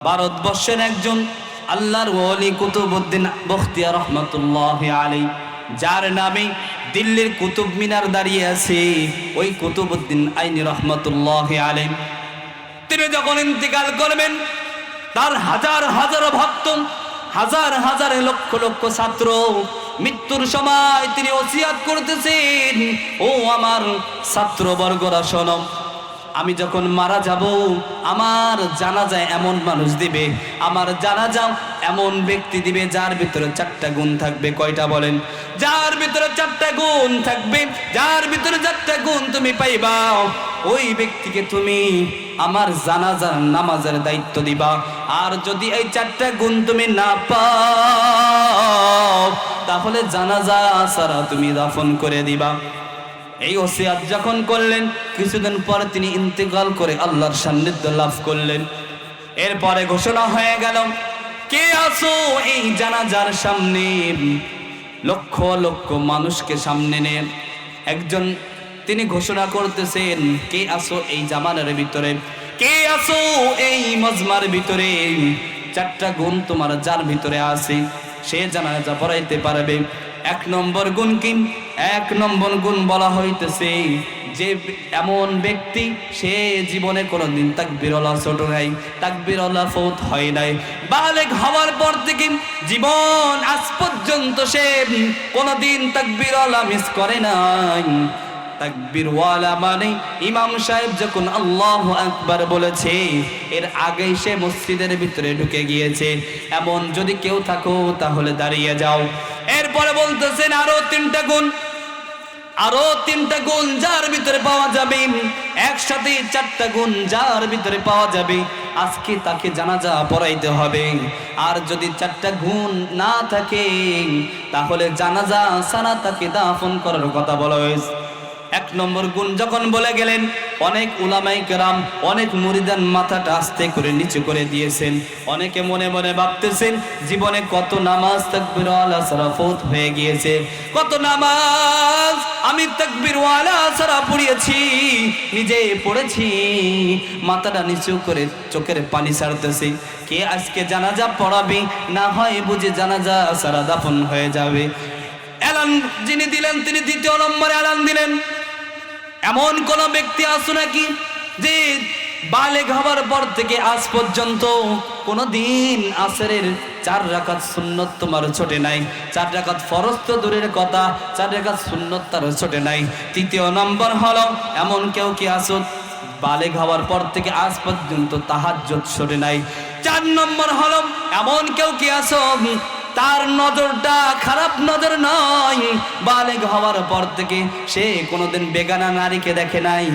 ভারতবর্ষের একজন আল্লাহর ওলি কুতুবউদ্দিন বখতিয়ার রহমাতুল্লাহি আলাইহি, যার নামে দিল্লির কুতুব মিনার দাঁড়িয়ে আছে, ওই কুতুবউদ্দিন আইনি রহমাতুল্লাহি আলাইহি তিনি যখন ইন্তিকাল করবেন, তার হাজার হাজার ভক্ত, হাজার হাজার লক্ষ লক্ষ ছাত্র মৃত্যুর সময় তিনি ওসিয়াত করতেছেন, ও আমার ছাত্রবর্গরা শোনো, আমি যখন মারা যাব আমার জানাজায় এমন মানুষ দিবে, আমার জানাজাও এমন ব্যক্তি দিবে যার ভিতরে চারটা গুণ থাকবে। কয়টা বলেন? যার ভিতরে চারটা গুণ থাকবে, যার ভিতরে চারটা গুণ তুমি পাইবা, ওই ব্যক্তিকে তুমি আমার জানাজার নামাজের দায়িত্ব দিবা। আর যদি এই চারটা গুণ তুমি না পাও, তাহলে জানাজা ছাড়া তুমি দাফন করে দিবা। এই ওসিয়াত যখন করলেন, কিছুদিন পরে তিনি ইন্তেকাল করে আল্লাহর সান্নিধ্য লাভ করলেন। এরপরে ঘোষণা হয়ে গেল, কে আসো এই জানাজার সামনে? লক্ষ লক্ষ মানুষকে সামনে নেন একজন তিনি ঘোষণা করতেছেন, কে আসো এই জামানের ভিতরে, কে আসো এই মজমার ভিতরে? চারটা গুণ তোমার যার ভিতরে আছে সে জানাজা পড়াইতে পারবে। এক নম্বর গুণ কি? এক নম্বর গুণ বলা হইতেছে যে এমন ব্যক্তি সে জীবনে কোনোদিন তাকবীরওয়ালা ছোট নাই, তাকবীরওয়ালা ফৌত হয় নাই, বালেগ হওয়ার পর থেকে জীবন আজ পর্যন্ত সে কোনোদিন তাকবীরওয়ালা মিস করে নাই। তাকবীরওয়ালা মানে ইমাম সাহেব যখন আল্লাহু আকবার বলেছে এর আগেই সে মসজিদের ভিতরে ঢুকে গিয়েছে। এমন যদি কেউ থাকো তাহলে দাঁড়িয়ে যাও। এরপরে বলতেছেন আরো তিনটা গুণ, আরো তিনটা গুণ যার ভিতরে পাওয়া যাবে, একসাথে চারটা গুণ যার ভিতরে পাওয়া যাবে, আজকে তাকে জানাজা পড়াইতে হবে। আর যদি চারটা গুণ না থাকে তাহলে জানাজা ছাড়া তাকে দাফন করার কথা বলা হয়েছে। এক নম্বর গুণ যখন বলে গেলেন, অনেক উলামায়ে কেরাম, অনেক মুরিদান মাথাটা আস্তে করে নিচু করে দিয়েছেন। অনেকে মনে মনে ভাবতেছেন জীবনে কত নামাজ তাকবীরওয়ালা ছাড়া ফৌত হয়ে গিয়েছে, কত নামাজ আমি তাকবীরওয়ালা ছাড়া পড়িয়েছি, নিজে পড়েছি। মাথাটা নিচু করে চোখের পানি ছাড়তেছি। কে আজকে জানাজা পড়াবে? না হয় বুঝে জানাজা ছাড়া দাফন হয়ে যাবে। এলান যিনি দিলেন তিনি দ্বিতীয় নম্বরে এলান দিলেন, এমন কোন ব্যক্তি আছো নাকি যে বালেগ হওয়ার পর থেকে আজ পর্যন্ত কোনদিন আসরের 4 রাকাত সুন্নত তোমার ছোটে নাই? 4 রাকাত ফরজ তো দূরের কথা, 4 রাকাত সুন্নত তার ছোটে নাই। তৃতীয় নম্বর হলো, এমন কেউ কি আছো বালেগ হওয়ার পর থেকে আজ পর্যন্ত তাহাজ্জুদ ছোটে নাই? 4 নম্বর হলো, এমন কেউ কি আছো তার নজরটা খারাপ নজর নয়, বালেগ হওয়ার পর থেকে সে কোনোদিন বেগানা নারীকে দেখে নাই,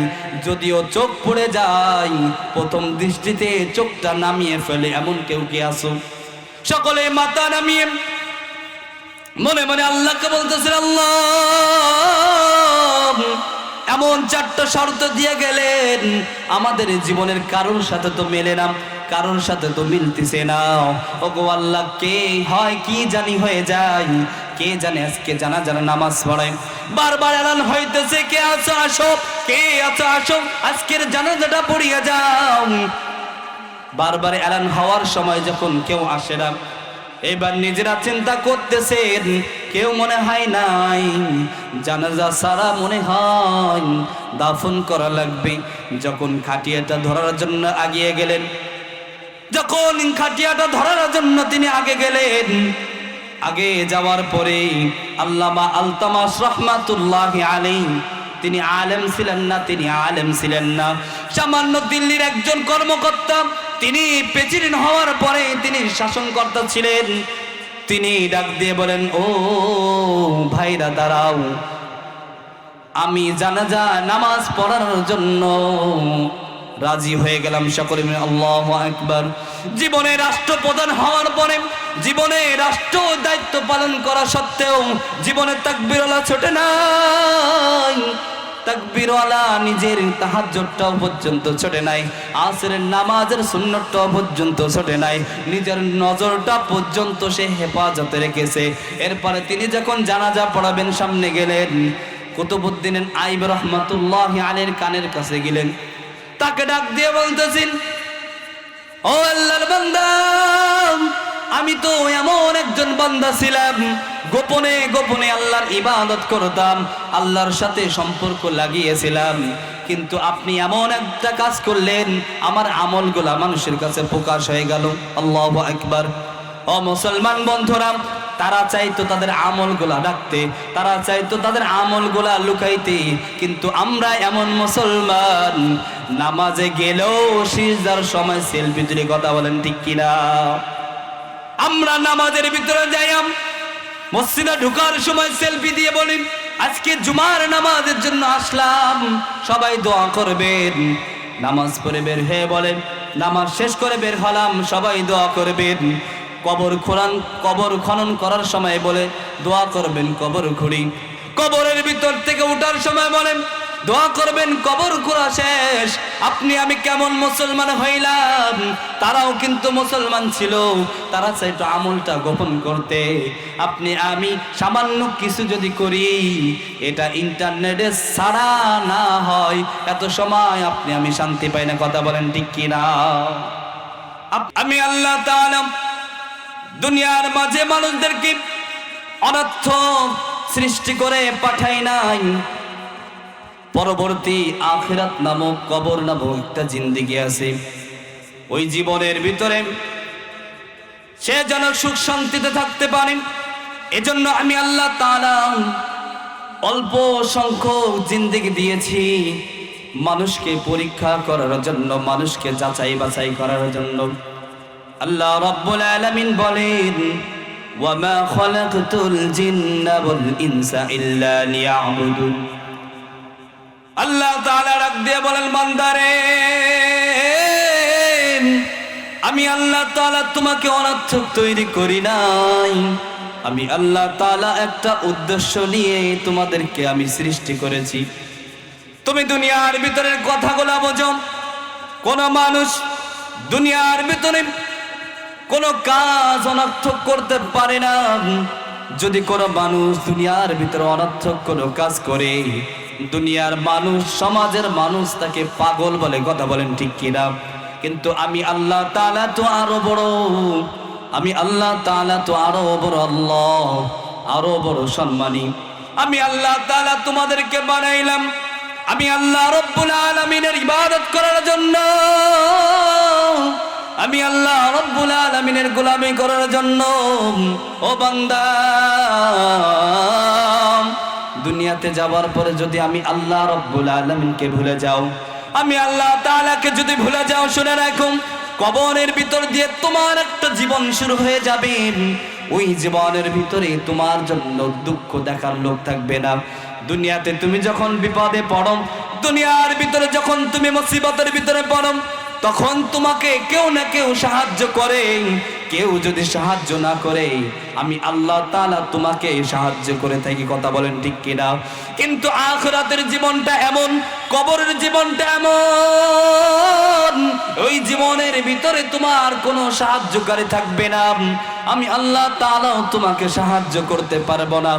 যদিও চোখ পড়ে যায় প্রথম দৃষ্টিতে চোখটা নামিয়ে ফেলে, এমন কেউ কি আছো? সকলে মাথা নামিয়ে মনে মনে আল্লাহকে বলতেছে, আল্লাহ এমন 4টা শর্ত দিয়ে গেলেন, আমাদের জীবনের কারোর সাথে তো মেলে না, কারোর সাথে তো মিলতেছে না। ওগো আল্লাহ, কে হয় কি জানি হয়ে যায়, কে জানে আজকে জানাজার নামাজ পড়ে। বারবার এলান হইতেছে, কে আছো আসো, কে আছো আসো, আজকের জানাজাটা পড়িয়া যাও। বারবার এলান হওয়ার সময় যখন কেউ আসে না, এবার নিজেরা চিন্তা করতেছেন, কেউ মনে হয় নাই, জানাজা সারা মনে হয় দাফন করা লাগবে। যখন খাটিয়াটা ধরার জন্য আগিয়ে গেলেন, যখন খাটিয়াটা ধরার জন্য তিনি আগে গেলেন, আগে যাওয়ার পরে আল্লামা আলতামাস রহমাতুল্লাহি আলাইহি তিনি আলেম ছিলেন না, তিনি আলেম ছিলেন না, সামান্য দিল্লির একজন কর্মকর্তা। তিনি প্রেসিডেন্ট হওয়ার পরে তিনি শাসনকর্তা ছিলেন। তিনি ডাক দিয়ে বলেন, ও ভাইরা দাঁড়াও, আমি জানাজা নামাজ পড়ানোর জন্য রাজি হয়ে গেলাম। সকলে মিলে আল্লাহু আকবার। জীবনে রাষ্ট্রপ্রধান হওয়ার পরে, জীবনে রাষ্ট্র দায়িত্ব পালন করা সত্ত্বেও জীবনে তাকবীরওয়ালা ছোটে নাই, তাকবীরওয়ালা নিজের তাহাজ্জুদটাও পর্যন্ত ছোটে নাই, আসরের নামাজের সুন্নতটাও পর্যন্ত ছোটে নাই, নিজের নজরটা পর্যন্ত সে হেফাজতে রেখেছে। এরপরে তিনি যখন জানাজা পড়াবেন সামনে গেলেন, কুতুবউদ্দিন আইবি রহমাতুল্লাহি আলাইহির কানের কাছে গেলেন, তাকে ডাক দিয়ে বলতেছেন, ও ও আল্লাহর বান্দা, আমি তো এমন একজন বান্দা ছিলাম, গোপনে গোপনে আল্লাহর ইবাদত করতাম, আল্লাহর সাথে সম্পর্ক লাগিয়েছিলাম, কিন্তু আপনি এমন একটা কাজ করলেন, আমার আমলগুলা মানুষের কাছে প্রকাশ হয়ে গেল। আল্লাহু আকবার। ও মুসলমান বন্ধুরা, তারা চাইতো তাদের আমলগুলা রাখতে, তারা চাইতো তাদের আমলগুলা লুকাইতে, কিন্তু আমরা এমন মুসলমান, নামাজে গেলেও সিজদার সময় সেলফি তুলে কথা বলেন ঠিক কিনা? আমরা নামাজের ভিতরে যাইয়াম, মসজিদে ঢোকার সময় সেলফি দিয়ে বলি আজকে জুমার নামাজের জন্য আসলাম, সবাই দোয়া করবেন। নামাজ পড়ে বের হয়ে বলেন, নামাজ শেষ করে বের হলাম, সবাই দোয়া করবেন। কবর খনন করার সময় বলে দোয়া করবেন কবর খুঁড়ি। কবরের ভিতর থেকে ওঠার সময় বলেন দোয়া করবেন কবর খোঁড়া শেষ। আপনি আমি কেমন মুসলমান হইলাম? তারাও কিন্তু মুসলমান ছিল, তারা চাইতো আমলটা গোপন করতে। আপনি আমি সামান্য কিছু যদি করি, এটা ইন্টারনেটে ছাড়া না হয়, এত সময় আপনি আমি শান্তি পাই না। কথা বলেন ঠিক কিনা? আমি আল্লাহ তাআলা দুনিয়ার মাঝে মানুষদেরকে অনর্থ সৃষ্টি করে পাঠাই নাই। পরবর্তী আখিরাত নামক কবর নামক একটা জিন্দেগি আছে, ওই জীবনের ভিতরে সে যেন সুখ শান্তিতে থাকতে পারে। এজন্য আমি আল্লাহ তাআলা অল্প সংখ্যক জিন্দেগি দিয়েছি মানুষকে পরীক্ষা করার জন্য, মানুষকে যাচাই বাছাই করার জন্য। আল্লাহ রাব্বুল আলামিন বলেন, ওয়ামা খালাকতুল জিন্না ওয়াল ইনসা ইল্লা লিয়াবুদুন। আল্লাহ তাআলা ডাক দিয়ে বলেন, বান্দারে, আমি আল্লাহ তাআলা তোমাকে অনর্থক তৈরি করি নাই। আমি আল্লাহ তাআলা একটা উদ্দেশ্য নিয়ে তোমাদেরকে আমি সৃষ্টি করেছি। তুমি দুনিয়ার ভিতরের কথাগুলো বোঝো। কোন মানুষ দুনিয়ার ভিতরে কোনো কাজ অনর্থক করতে পারে না। যদি কোনো মানুষ দুনিয়ার ভিতরে অনর্থক কোনো কাজ করে, দুনিয়ার মানুষ, সমাজের মানুষ তাকে পাগল বলে। কথা বলেন ঠিক কিনা? কিন্তু আমি আল্লাহ তাআলা তো আরো বড়, আমি আল্লাহ তাআলা তো আরো বড়, আল্লাহ আরো বড় সম্মানী। আমি আল্লাহ তাআলা তোমাদেরকে বানাইলাম, আমি আল্লাহ রব্বুল আলামিনের ইবাদত করার জন্য, আমি আল্লাহ রব্বুল আলামিনের গোলামি করার জন্য। ও বান্দা, দুনিয়াতে যাওয়ার পরে যদি আমি আল্লাহ রব্বুল আলামিনকে ভুলে যাও, আমি আল্লাহ তাআলাকে যদি ভুলে যাও, শুনে রাখো, কবরের ভিতর দিয়ে তোমার একটা জীবন শুরু হয়ে যাবে। ওই জীবনের ভিতরে তোমার জন্য দুঃখ দেখার লোক থাকবে না। দুনিয়াতে তুমি যখন বিপদে পড়ো, দুনিয়ার ভিতরে যখন তুমি মুসিবতের ভিতরে পড়ো, তখন তোমাকে কেউ না কেউ সাহায্য করে। কেউ যদি সাহায্য না করে, আমি আল্লাহ তাআলা তোমাকে সাহায্য করে থাকি। কথা বলেন ঠিক কিনা? কিন্তু আখিরাতের জীবনটা এমন, কবরের জীবনটা এমন, ওই জীবনের ভিতরে তোমার কোনো সাহায্যকারী থাকবে না। আমি আল্লাহ তাআলাও তোমাকে সাহায্য করতে পারবো না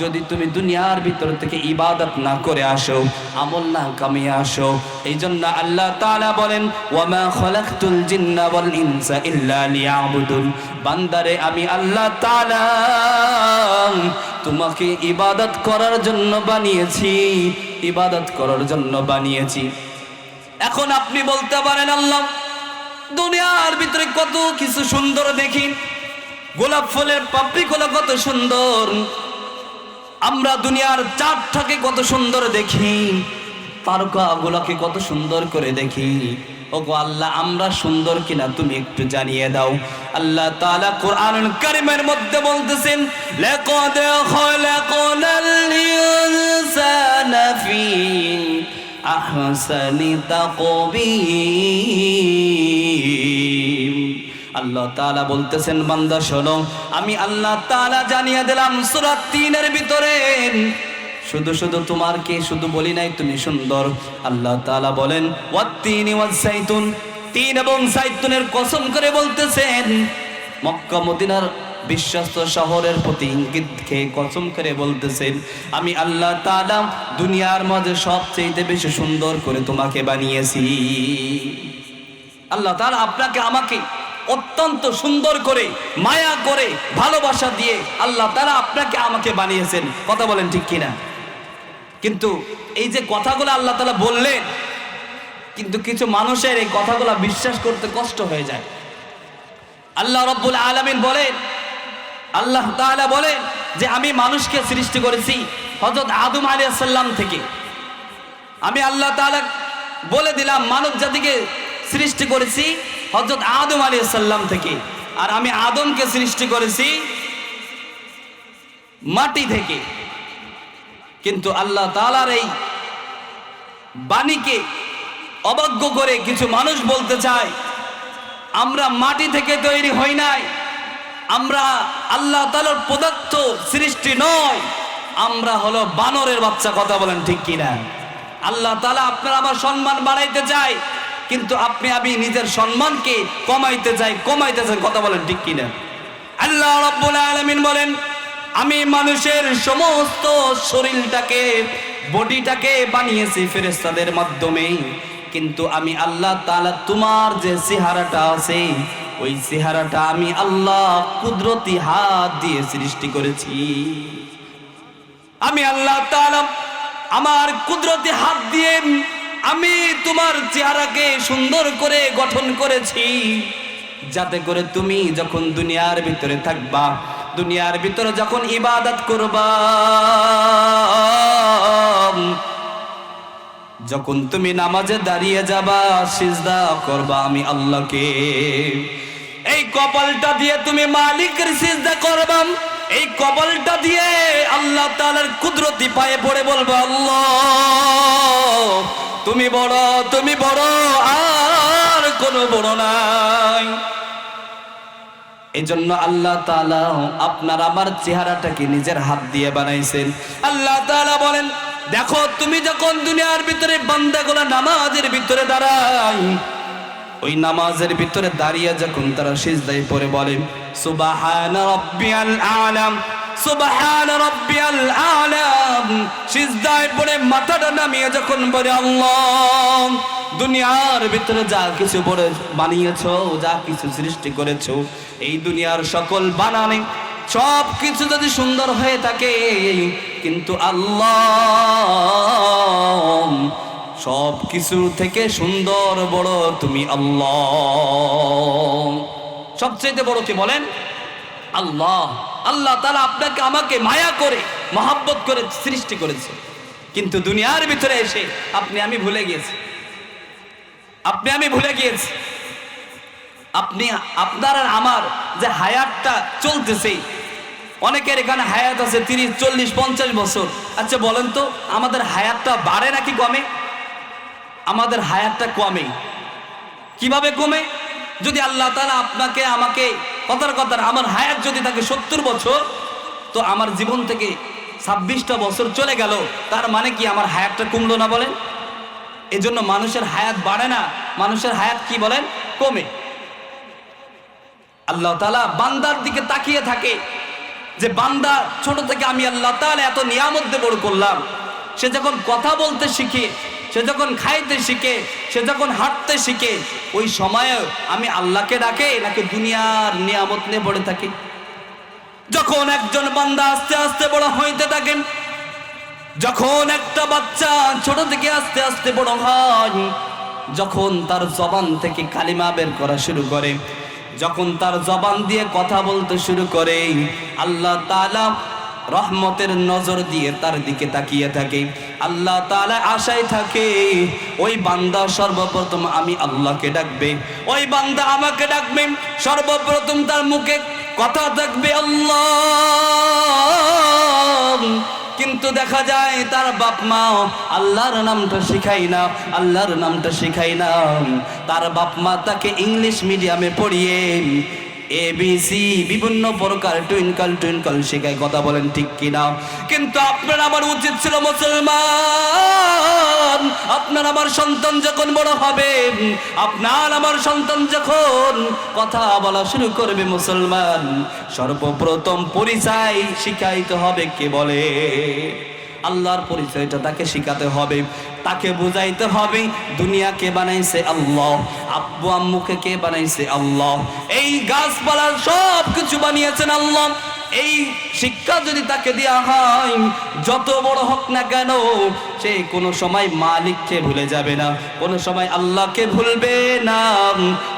যদি তুমি দুনিয়ার ভিতর থেকে ইবাদত না করে আসো, আমল না কামিয়ে আসো। এই জন্য আল্লাহ তাআলা বলেন, ওয়ামা খালাকতুল জিন্না ওয়াল ইনসা ইল্লা লিয়াবুদুন। বান্দারে, আমি আল্লাহ তাআলা তোমাকে ইবাদত করার জন্য বানিয়েছি, ইবাদত করার জন্য বানিয়েছি। এখন আপনি বলতে পারেন, আল্লাহ, দুনিয়ার ভিতরে কত কিছু সুন্দর দেখি, গোলাপ ফুলের পাপড়ি গুলো কত সুন্দর, আমরা দুনিয়ার চাঁদটাকে কত সুন্দর দেখি, তারকা গুলাকে কত সুন্দর করে দেখি। ওগো আল্লাহ, আমরা সুন্দর কিনা তুমি একটু জানিয়ে দাও। আল্লাহ তাআলা কোরআনুল কারীমের মধ্যে বলতেছেন, লাকাদ খালাকনাল ইনসানা ফি আহসানি তাকবীম। আল্লাহ তাআলা বলতেছেন, বান্দা শোনো, আমি আল্লাহ তাআলা জানিয়ে দিলাম সূরা ৩ এর ভিতরে, শুধু শুধু তোমারকে শুধু বলি নাই তুমি সুন্দর। আল্লাহ তাআলা বলেন, ওয়াত-তিনি ওয়াজ-যাইতুন, তিন এবং জাইতুনের কসম করে বলতেছেন, মক্কা মদিনার বিশ্বস্ত শহরের প্রতি ইঙ্গিত খেয়ে কসম করে বলতেছেন, আমি আল্লাহ তাআলা দুনিয়ার মাঝে সবচেয়ে বেশি সুন্দর করে তোমাকে বানিয়েছি। আল্লাহ তাআলা আপনাকে আমাকে অত্যন্ত সুন্দর করে মায়া করে ভালোবাসা দিয়ে আল্লাহ তাআলা আপনাকে আমাকে বানিয়েছেন। কথা বলেন ঠিক কিনা? কিন্তু এই যে কথাগুলো আল্লাহ তাআলা বললেন, কিন্তু কিছু মানুষের এই কথাগুলো বিশ্বাস করতে কষ্ট হয়ে যায়। আল্লাহ রাব্বুল আলামিন বলেন, আল্লাহ তাআলা বলেন যে আমি মানুষকে সৃষ্টি করেছি হযরত আদম আলাইহিস সালাম থেকে। আমি আল্লাহ তাআলা বলে দিলাম মানব জাতিকে সৃষ্টি করেছি হযরত আদম আলাইহিস সালাম থেকে, আর আমি আদমকে সৃষ্টি করেছি মাটি থেকে। কিন্তু আল্লাহ তাআলার এই বাণীকে অবজ্ঞ করে কিছু মানুষ বলতে চায় আমরা মাটি থেকে তৈরি হই নাই, আমরা আল্লাহ তাআলার প্রদত্ত সৃষ্টি নয়, আমরা হলো বানরের বাচ্চা। কথা বলেন ঠিক কিনা? আল্লাহ তাআলা আপনার আমার সম্মান বাড়াইতে চায়, কিন্তু আপনি আমি নিজের সম্মানকে কমাইতে চাই। কথা বলেন ঠিক কিনা? আল্লাহ রাব্বুল আলামিন বলেন আমি মানুষের সমস্ত শরীরটাকে বডিটাকে বানিয়েছি ফেরেশতাদের মাধ্যমে, কিন্তু আমি আল্লাহ তাআলা তোমার যে চেহারাটা আছে ওই চেহারাটা আমি আল্লাহ কুদরতি হাত দিয়ে সৃষ্টি করেছি। আমি আল্লাহ তাআলা আমার কুদরতি হাত দিয়ে আমি তোমার চেহারাকে সুন্দর করে গঠন করেছি, যাতে করে তুমি যখন দুনিয়ার ভিতরে থাকবা, দুনিয়ার ভিতরে যখন ইবাদত করবা, যখন তুমি নামাজে দাঁড়িয়ে যাবা, সিজদা করবা আমি আল্লাহকে, এই কপালটা দিয়ে তুমি মালিকের সিজদা করবা। এই কপালটা দিয়ে আল্লাহ তাআলার কুদরতি পায়ে পড়ে বলবা আল্লাহ তুমি বড়, তুমি বড়, আর কোনো বড় নাই। এজন্য আল্লাহ তাআলা আপনার আমার চেহারাটাকে নিজের হাত দিয়ে বানাইছেন। আল্লাহ তাআলা বলেন দেখো তুমি যখন দুনিয়ার ভিতরে বান্দাগুলো নামাজের ভিতরে দাঁড়ায়, ওই নামাজের ভিতরে দাঁড়িয়ে যখন তারা সিজদায় পড়ে বলে সুবহানা রাব্বিয়াল আ'লা, সুবহানা রাব্বিয়াল আ'লা, সিজদায় পড়ে মাথাটা নামিয়ে যখন বলে আল্লাহ দুনিয়ার ভিতরে যা কিছু বড় বানিয়েছো, যা কিছু সৃষ্টি করেছো, এই দুনিয়ার সকল বানানে সব কিছু যদি সুন্দর হয়ে থাকে, কিন্তু আল্লাহ সব কিছু থেকে সুন্দর বড় তুমি আল্লাহ। সবচেয়ে বড় কে বলেন? আল্লাহ। আল্লাহ তাআলা আপনাকে আমাকে মায়া করে মহব্বত করে সৃষ্টি করেছে, কিন্তু দুনিয়ার ভিতরে এসে আপনি আমি ভুলে গিয়েছি। আপনি আপনার আর আমার যে হায়াতটা চলতেছে, অনেকের এখানে হায়াত আছে 30, 40, 50 বছর। আচ্ছা বলেন তো আমাদের হায়াতটা বাড়ে নাকি কমে? আমাদের হায়াতটা কমে। কিভাবে কমে? যদি আল্লাহ তাআলা আপনাকে আমাকে কথার আমার হায়াত যদি থাকে 70 বছর, তো আমার জীবন থেকে 26টা বছর চলে গেল, তার মানে কি আমার হায়াতটা কমলো না? বলেন। এজন্য মানুষের হায়াত বাড়ে না, মানুষের হায়াত কি বলেন কমে। আল্লাহ তাআলা বান্দার দিকে তাকিয়ে থাকে যে বান্দা ছোট থেকে আমি আল্লাহ তাআলা এত নিয়ামত দিয়ে বড় করলাম, সে যখন কথা বলতে শিখে, সে যখন খাইতে শিখে, সে যখন হাঁটতে শিখে, ওই সময়ে আমি আল্লাহকে ডাকে নাকি দুনিয়ার নিয়ামত নিয়ে পড়ে থাকি? যখন একজন বান্দা আস্তে আস্তে বড় হইতে থাকে, যখন একটা বাচ্চা ছোট থেকে আস্তে আস্তে বড় হয়, যখন তার জবান থেকে কালিমা বের করা শুরু করে, যখন তার জবান দিয়ে কথা বলতে শুরু করে, আল্লাহ তাআলা রহমতের নজর দিয়ে তার দিকে তাকিয়ে থাকে। আল্লাহ তাআলা আশায় থাকে ওই বান্দা সর্বপ্রথম আমি আল্লাহকে ডাকবে, ওই বান্দা আমাকে ডাকবে, সর্বপ্রথম তার মুখে কথা থাকবে আল্লাহ। কিন্তু দেখা যায় তার বাপ মা আল্লাহর নামটা শিখাই না, আল্লাহর নামটা শিখাই না। তার বাপ মা তাকে ইংলিশ মিডিয়ামে পড়িয়ে ABC বিভিন্ন প্রকার টুইঙ্কল টুইঙ্কল শেখায়। কথা বলেন ঠিক কিনা? কিন্তু আপনার আমার উচিত ছিল মুসলমান, আপনার আমার সন্তান যখন বড় হবে, আপনার আমার সন্তান যখন কথা বলা শুরু করবে মুসলমান, সর্বপ্রথম পরিচয় শিখাইতে হবে কে বলে? আল্লাহর পরিচয়টা তাকে শিখাতে হবে, তাকে বুঝাইতে হবে দুনিয়াকে বানাইছে আল্লাহ, আব্বু আম্মুকে কে বানাইছে আল্লাহ, এই গাছপালা সব কিছু বানিয়েছেন আল্লাহ। এই শিক্ষা যদি তাকে দেওয়া হয়, যত বড় হোক না কেন সে কোনো সময় মালিককে ভুলে যাবে না, কোনো সময় আল্লাহকে ভুলবে না,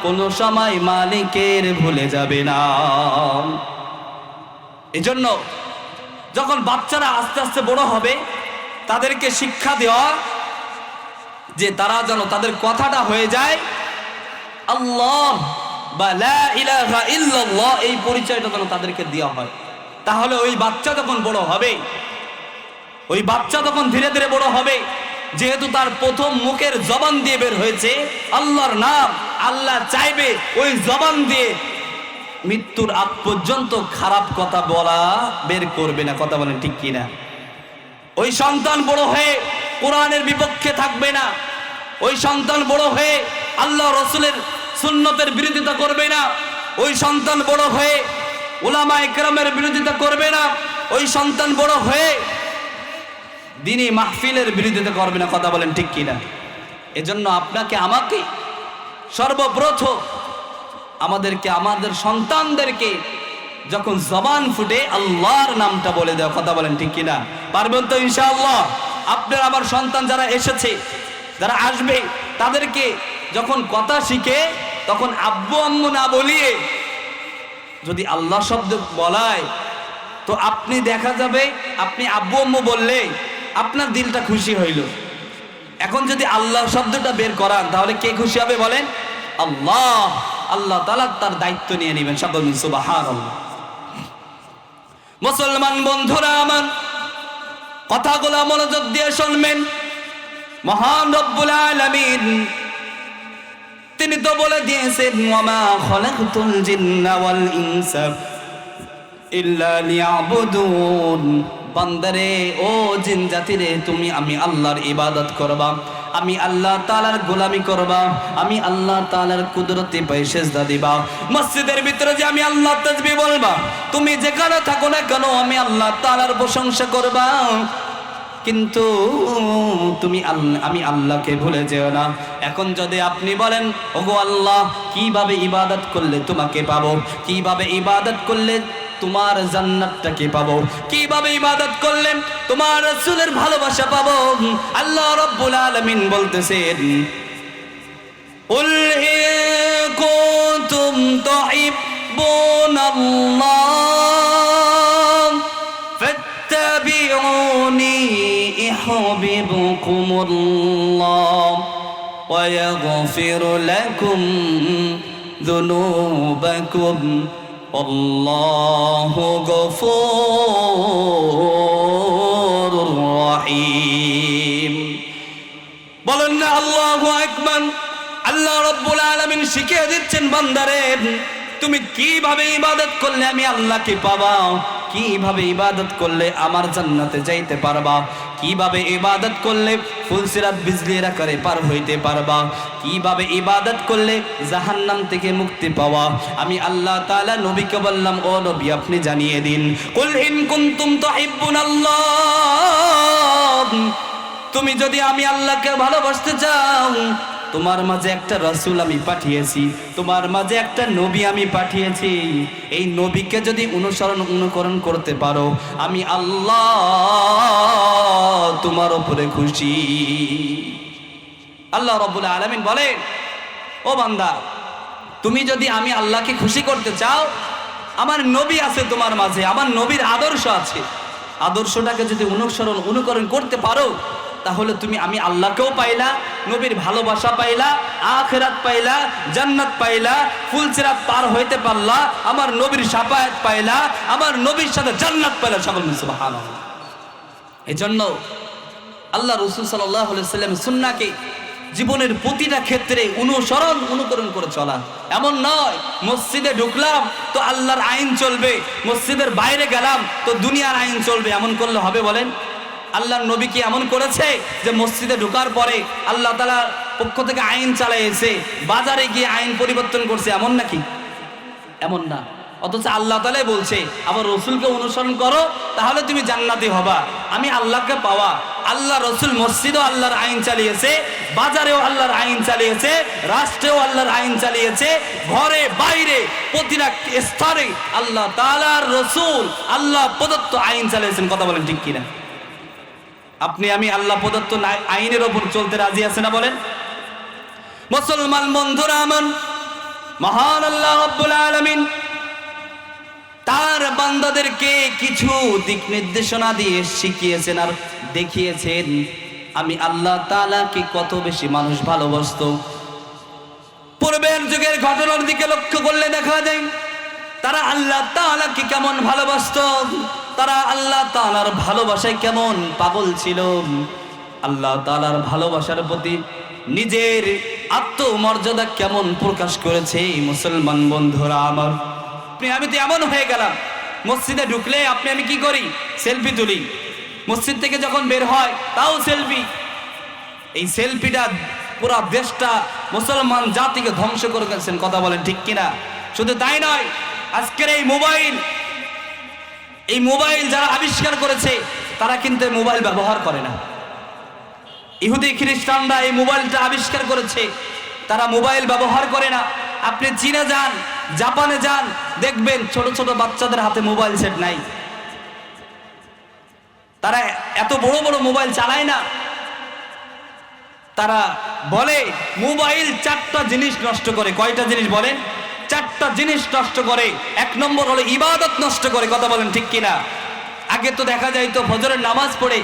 কোনো সময় মালিকের ভুলে যাবে না। এজন্য যখন বাচ্চারা আস্তে আস্তে বড় হবে তাদেরকে শিক্ষা দেওয়া যে তারা যেন তাদের কথাটা হয়ে যায় আল্লাহ বা লা ইলাহা ইল্লাল্লাহ, এই পরিচয়টা যেন তাদেরকে দেওয়া হয়। তাহলে ওই বাচ্চা যখন বড় হবে, ওই বাচ্চা তখন ধীরে ধীরে বড় হবে, যেহেতু তার প্রথম মুখের জবান দিয়ে বের হয়েছে আল্লাহর নাম, আল্লাহ চাইবে ওই জবান দিয়ে মৃত্যুর আগ পর্যন্ত খারাপ কথা বলা বের করবে না। কথা বলেন ঠিক কিনা? ওই সন্তান বড় হয়ে কোরআনের বিপক্ষে থাকবে না, ওই সন্তান বড় হয়ে আল্লাহ রসুলের সুন্নতের বিরোধিতা করবে না, ওই সন্তান বড় হয়ে উলামা ইকরামের বিরোধিতা করবে না, ওই সন্তান বড় হয়ে দ্বীনি মাহফিলের বিরোধিতা করবে না। কথা বলেন ঠিক কিনা? এজন্য আপনাকে আমাকে সর্বপ্রথম আমাদেরকে আমাদের সন্তানদেরকে যখন জবান ফুটে আল্লাহর নামটা বলে দেওয়া। কথা বলেন ঠিক কিনা? পারবেন তো ইনশাআল্লাহ? আপনার আমার সন্তান যারা এসেছে, যারা আসবে, তাদেরকে যখন কথা শিখে তখন আব্বু আম্মু না বলিয়ে যদি আল্লাহ শব্দ বলায়, তো আপনি দেখা যাবে আপনি আব্বু আম্মু বললে আপনার দিলটা খুশি হইল। এখন যদি আল্লাহ শব্দটা বের করান তাহলে কে খুশি হবে বলেন? আল্লাহ। আল্লাহ তাআলা তার দায়িত্ব নিয়ে নেবেন। সকল সুবহানাল্লাহ। মুসলমান বন্ধুরা আমার, কথাগুলো মনোযোগ দিয়ে শুনবেন। মহান রব্বুল আলামিন তিনি তো বলে দিয়েছেন ওয়ামা খালাকতুল জিন্না ওয়াল ইনসা ইল্লা লিয়াবুদুন। বান্দারে, ও জিন জাতিরে, তুমি আমি আল্লাহর ইবাদত করবা, আমি আল্লাহ তাআলার গোলামি করবা, আমি আল্লাহ তাআলার কুদরতে পায়ে সিজদা দিবা। মসজিদের ভিতরে যে আমি আল্লাহ তাসবিহ বলবা, তুমি যেখানে থাকো না কেন আমি আল্লাহ তাআলার প্রশংসা করবা, কিন্তু তুমি আমি আল্লাহকে ভুলে যেও না। এখন যদি আপনি বলেন ওগো আল্লাহ, কিভাবে ইবাদত করলে তোমাকে পাবো, কিভাবে ইবাদত করলে তোমার জান্নাতটাকে পাবো, কিভাবে ইবাদত করলেন তোমার রাসূলের ভালোবাসা পাবো, আল্লাহ রাব্বুল আলামিন বলতেছেন কুল ইন কুনতুম তুহিব্বুনাল্লাহ ফাত্তাবিউনি ইউহিব্বুকুমুল্লাহ ওয়া ইয়াগফির লাকুম যুনুবাকুম আল্লাহু গফুরুর রহিম। বলেন না আল্লাহু আকবার। আল্লাহ রাব্বুল আলামিন শিখিয়ে দিচ্ছেন বান্দারে, তুমি কিভাবে ইবাদত করলে আমি আল্লাহকে পাবা, কিভাবে ইবাদত করলে আমার জান্নাতে যাইতে পারবা, কিভাবে ইবাদত করলে ফুলসিরাত বিজলির আকারে পার হইতে পারবা, কিভাবে ইবাদত করলে জাহান্নাম থেকে মুক্তি পাওয়া। আমি আল্লাহ তাআলা নবীকে বললাম, ও নবী আপনি জানিয়ে দিন, কুল ইন কুনতুম তুহিব্বুনাল্লাহ, তুমি যদি আমি আল্লাহকে ভালোবাসতে চাও, তোমার মাঝে একটা রাসূল আমি পাঠিয়েছি, তোমার মাঝে একটা নবী আমি পাঠিয়েছি, এই নবীকে যদি অনুকরণ করতে পারো আমি আল্লাহ তোমার উপরে খুশি। আল্লাহ রাব্বুল আলামিন বলেন, ও বান্দা, তুমি যদি আমি আল্লাহকে খুশি করতে চাও, আমার নবী আছে তোমার মাঝে, আমার নবীর আদর্শ আছে, আদর্শটাকে যদি অনুকরণ করতে পারো তাহলে তুমি আমি আল্লাহকেও পাইলা, নবীর ভালোবাসা পাইলা, আখিরাত পাইলা, জান্নাত পাইলা, ফুলসিরাত পার হইতে পারলা, আমার নবীর শাফায়াত পাইলা, আমার নবীর সাথে জান্নাত পাইলা। সকল সুবহানাল্লাহ। এজন্য আল্লাহ রাসূল সাল্লাল্লাহু আলাইহি ওয়াসাল্লাম সুন্নাহকে জীবনের প্রতিটা ক্ষেত্রে অনুকরণ করে চলা। এমন নয় মসজিদে ঢুকলাম তো আল্লাহর আইন চলবে, মসজিদের বাইরে গেলাম তো দুনিয়ার আইন চলবে, এমন করলে হবে বলেন? আল্লাহর নবী কি এমন করেছে যে মসজিদে ঢোকার পরে আল্লাহ তাআলার পক্ষ থেকে আইন চালাইছে, বাজারে গিয়ে আইন পরিবর্তন করছে, এমন নাকি? এমন না। অথচ আল্লাহ তাআলাই বলছে আবার রসুলকে অনুসরণ করো তাহলে তুমি জান্নাতি হবা। আমি আল্লাহকে পাওয়া, আল্লাহ রসুল মসজিদেও আল্লাহর আইন চালিয়েছে, বাজারেও আল্লাহর আইন চালিয়েছে, রাষ্ট্রেও আল্লাহর আইন চালিয়েছে, ঘরে বাইরে প্রতিটা স্তরে আল্লাহ তাআলার রসুল আল্লাহ প্রদত্ত আইন চালিয়েছেন। কথা বলেন ঠিক কিনা? আপনি আমি আল্লাহ প্রদত্ত আইনের ওপর চলতে রাজি আছে না বলেন? মুসলমান বন্ধুরা আমার, মহান আল্লাহ রাব্বুল আলামিন তার বান্দাদেরকে কিছু দিক নির্দেশনা দিয়ে শিখিয়েছেন আর দেখিয়েছেন আমি আল্লাহ তাআলাকে কত বেশি মানুষ ভালোবাসতো। পূর্বের যুগের ঘটনার দিকে লক্ষ্য করলে দেখা যায় তারা আল্লাহ তাআলাকে কেমন ভালোবাসতো, তারা আল্লাহ তাআলার ভালোবাসায় কেমন পাগল ছিল, আল্লাহ তাআলার ভালোবাসার প্রতি নিজের আত্মমর্যাদা কেমন প্রকাশ করেছে। মুসলমান বন্ধুরা আমার, আমি তো এমন হয়ে গেলাম মসজিদে ঢুকলে আমি কি করি? সেলফি তুলি। মসজিদ থেকে যখন বের হয় তাও সেলফি। এই সেলফিটা পুরো দেশটা মুসলমান জাতিকে ধ্বংস করে গেছেন। কথা বলেন ঠিক কিনা? শুধু তাই নয়, আজকের এই মোবাইল যারা আবিষ্কার করেছে তারা কিন্তু মোবাইল ব্যবহার করে না। ইহুদি খ্রিস্টানরা এই মোবাইলটা আবিষ্কার করেছে, তারা মোবাইল ব্যবহার করে না। আপনি চীনে যান, জাপানে যান, দেখবেন ছোট ছোট বাচ্চাদের হাতে মোবাইল সেট নাই। তারা এত বড় বড় মোবাইল চালায় না। তারা বলে মোবাইল 4টা জিনিস নষ্ট করে। কয়টা জিনিস বলেন? 4টা জিনিস নষ্ট করে। 1 নম্বর হলো ইবাদত নষ্ট করে। কথা বলেন ঠিক কিনা? আগে তো দেখা যায় তো ফজরের নামাজ পড়ে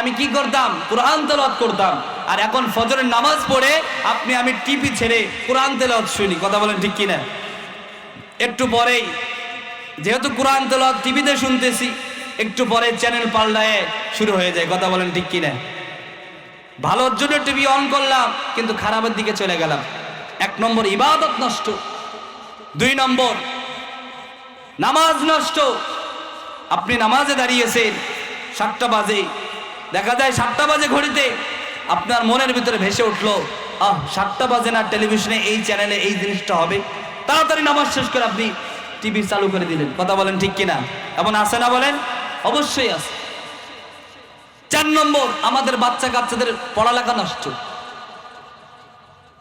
আমি কি করতাম? কোরআন তেলাওয়াত করতাম। আর এখন ফজরের নামাজ পড়ে আমি টিভি ছেড়ে কোরআন তেলাওয়াত শুনি। কথা বলেন ঠিক কিনা? একটু পরেই যেহেতু কোরআন তেলাওয়াত টিভিতে শুনতেছি, একটু পরে চ্যানেল পাল্টায় শুরু হয়ে যায়। কথা বলেন ঠিক কিনা? ভালোর জন্য টিভি অন করলাম কিন্তু খারাপের দিকে চলে গেলাম। 1 নম্বর ইবাদত নষ্ট, 2 নম্বর নামাজ নষ্ট। আপনি নামাজে দাঁড়িয়েছেন 7টা বাজে, দেখা যায় 7টা বাজে ঘড়িতে আপনার মনের ভিতরে ভেসে উঠলো 7টা বাজে না, টেলিভিশনে এই চ্যানেলে এই জিনিসটা হবে। তাড়াতাড়ি নামাজ শেষ করে আপনি টিভি চালু করে দিলেন। কথা বলেন ঠিক কিনা? এমন আছে না বলেন? অবশ্যই আছে। 4 নম্বর আমাদের বাচ্চা কাচ্চাদের পড়ালেখা নষ্ট,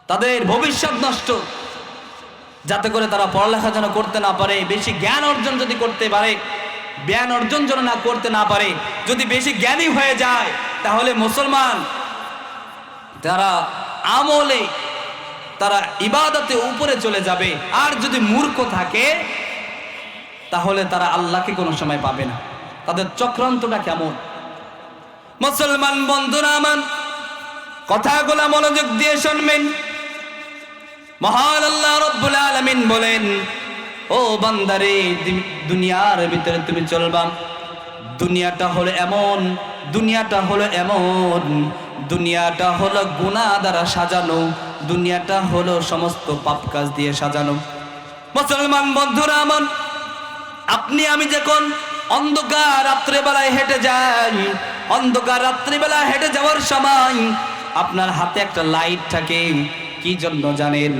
তাদের ভবিষ্যৎ নষ্ট, যাতে করে তারা পড়ালেখা যেন করতে না পারে, বেশি জ্ঞান অর্জন যদি করতে পারে, জ্ঞান অর্জন যেন না করতে না পারে। যদি বেশি জ্ঞানী হয়ে যায় তাহলে মুসলমান তারা আমলে, তারা ইবাদতে উপরে চলে যাবে। আর যদি মূর্খ থাকে তাহলে তারা আল্লাহকে কোনো সময় পাবে না। তাদের চক্রান্তটা কেমন? মুসলমান বন্ধুরা আমার, কথাগুলো মনোযোগ দিয়ে শুনবেন। মহান আল্লাহ রাব্বুল আলামিন বলেন, ও বান্দারে, দুনিয়ার ভিতরে তুমি চলবা। দুনিয়াটা হলো এমন, দুনিয়াটা হলো এমন, দুনিয়াটা হলো গুনাহ দ্বারা সাজানো, দুনিয়াটা হলো সমস্ত পাপ কাজ দিয়ে সাজানো। মুসলমান বন্ধুরা আমার, আপনি আমি যখন অন্ধকার রাত্রিবেলায় হেঁটে যাই, অন্ধকার রাত্রিবেলা হেঁটে যাওয়ার সময় আপনার হাতে একটা লাইট থাকে। কি জন্য জানেন?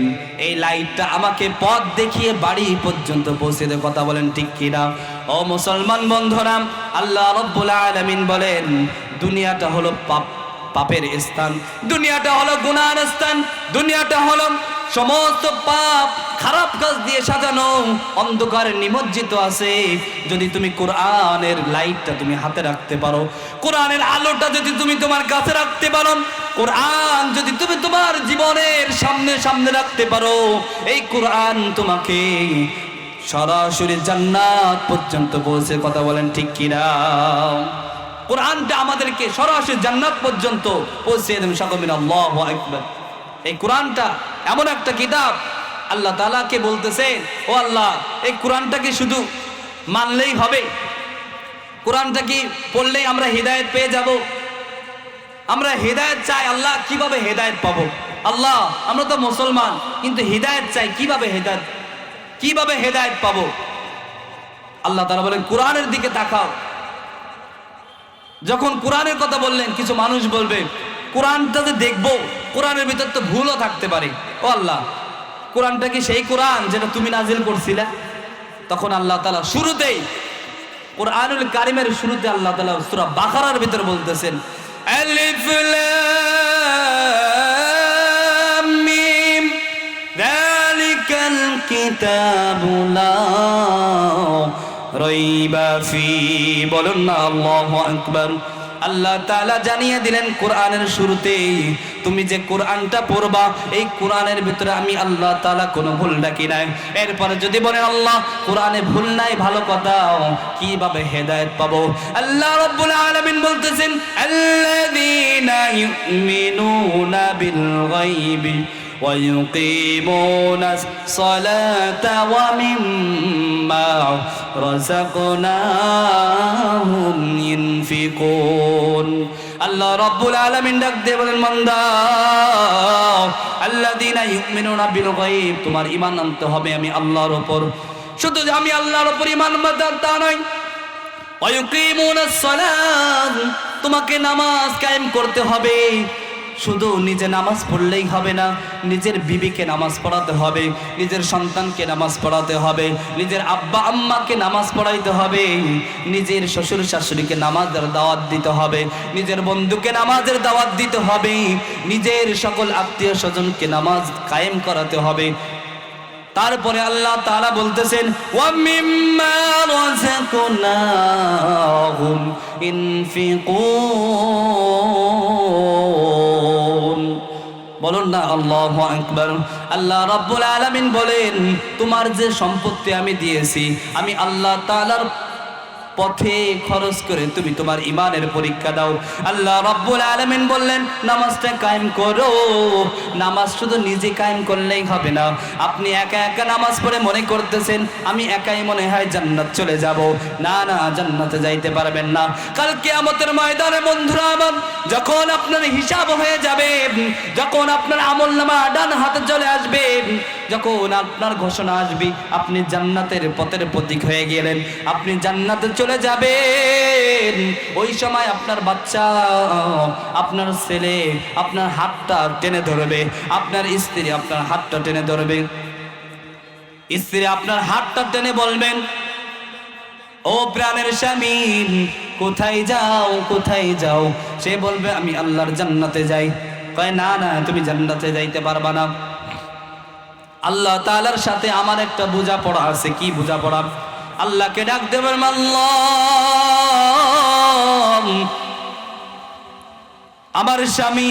এই লাইটটা আমাকে পথ দেখিয়ে বাড়ি পর্যন্ত পৌঁছে দেয়। কথা বলেন ঠিক কিনা? ও মুসলমান বন্ধুরা, আল্লাহ রাব্বুল আলামিন বলেন দুনিয়াটা হলো পাপের স্থান, দুনিয়াটা হলো গুনাহের স্থান, দুনিয়াটা হলো সমস্ত পাপ খারাপ কাজ দিয়ে সাজানো, অন্ধকারে নিমজ্জিত আছে। যদি তুমি কোরআনের লাইটটা তুমি হাতে রাখতে পারো, কোরআনের আলোটা যদি তুমি তোমার কাছে রাখতে পারো, কোরআন যদি তুমি তোমার জীবনের সামনে রাখতে পারো, এই কোরআন তোমাকে সরাসরি জান্নাত পর্যন্ত পৌঁছে। কথা বলেন ঠিক কিনা? কোরআনটা আমাদেরকে সরাসরি জান্নাত পর্যন্ত পৌঁছে দেবে। সকলে মিলে আল্লাহু আকবার। এই কোরআনটা এমন একটা কিতাব, আল্লাহ তাআলাকে বলতেছেন, ও আল্লাহ, এই কোরআনটা কি শুধু মানলেই হবে? কোরআনটা কি পড়লেই আমরা হিদায়াত পেয়ে যাব? আমরা হিদায়াত চাই। আল্লাহ, কিভাবে হিদায়াত পাবো? আল্লাহ, আমরা তো মুসলমান, কিন্তু হিদায়াত চাই। কিভাবে হিদায়াত পাবো? আল্লাহ তাআলা বলেন কোরআনের দিকে তাকাও। যখন কোরআনের কথা বললেন, কিছু মানুষ বলবে কোরআনটা যে দেখবো, কোরআনের ভিতর তো ভুলও থাকতে পারে। ও আল্লাহ, কোরআনটা কি সেই কোরআন যেটা তুমি নাজিল করছিলা? তখন আল্লাহ তাআলা শুরুতেই কুরআনুল কারীমের শুরুতে আল্লাহ তাআলা সূরা বাকারার ভিতর বলতেছেন আলিফ লাম মিম যালিকাল কিতাবু লা রাইবা ফি। বলুন না আল্লাহু আকবার। আল্লাহ তাআলা জানিয়ে দিলেন কোরআনের শুরুতেই তুমি যে কোরআনটা পড়বা এই কোরআনের ভিতরে আমি আল্লাহ তাআলা কোনো ভুল রাখি নাই। এরপরে যদি বলেন আল্লাহ কোরআনে ভুল নাই, ভালো কথা, কিভাবে হেদায়েত পাবো? আল্লাহ রাব্বুল আলামিন বলতেছেন আল্লাযীনা ইউমিনুনা বিল গায়বি ওয়া ইউকিমুনাস সালাতা ওয়া মিম্মা রাযাকনাহুম ইউনফিকুন। আল্লাহ রাব্বুল আলামিন ডাক দিয়ে বলেন বান্দা আল্লাযীনা ইউমিনুনা বিল গায়ব, তোমার ঈমান আনতে হবে আমি আল্লাহর উপর। শুধু যে আমি আল্লাহর উপর ঈমান আনতে তা নয়, ওয়া ইউকিমুনাস সালাত, তোমাকে নামাজ কায়েম করতে হবে। শুধু নিজে নামাজ পড়লেই হবে না, নিজের বিবিকে নামাজ পড়াতে হবে, নিজের সন্তানকে নামাজ পড়াতে হবে, নিজের আব্বা আম্মাকে নামাজ পড়াইতে হবে, নিজের শ্বশুর শাশুড়িকে নামাজের দাওয়াত দিতে হবে, নিজের বন্ধুকে নামাজের দাওয়াত দিতে হবে, নিজের সকল আত্মীয় স্বজনকে নামাজ কায়েম করাতে হবে। তারপরে আল্লাহ তাআলা বলতেছেন ওয়া মিম্মা রাযাকনাহুম ইনফিকুন। বলুন না আল্লাহু আকবার। আল্লাহ রাব্বুল আলামিন বলেন তোমার যে সম্পত্তি আমি দিয়েছি আমি আল্লাহ তাআলার পথে খরচ করে তুমি তোমার ঈমানের পরীক্ষা দাও। আল্লাহ রাব্বুল আলামিন বললেন নামাজটা কায়েম করো। নামাজ শুধু নিজে কায়েম করলেই হবে না, আপনি একা একা নামাজ পড়ে মনে করতেছেন আমি একাই মনে হয় জান্নাত চলে যাব। না না, জান্নাতে যাইতে পারবেন না। কাল কিয়ামতের ময়দানে বন্ধুরা আমার, যখন আপনার হিসাব হয়ে যাবে, যখন আপনার আমলনামা ডান হাতে চলে আসবে, যখন আপনার ঘোষণা আসবে আপনি জান্নাতের পথের প্রতীক হয়ে গেলেন, আপনি জান্নাতে চলে যাবেন, ওই সময় আপনার বাচ্চা, আপনার ছেলে আপনার হাতটা টেনে ধরবে, আপনার স্ত্রী আপনার হাতটা টেনে ধরবে, স্ত্রী আপনার হাতটা টেনে বলবেন ও প্রাণের স্বামী কোথায় যাও কোথায় যাও? সে বলবে আমি আল্লাহর জান্নাতে যাই। কয় না না, তুমি জান্নাতে যাইতে পারবা না। আল্লাহ তাআলার সাথে আমার একটা বোঝাপড়া আছে। কি বোঝাপড়া? আল্লাহকে ডাক দেবেন আল্লাহ, আমার স্বামী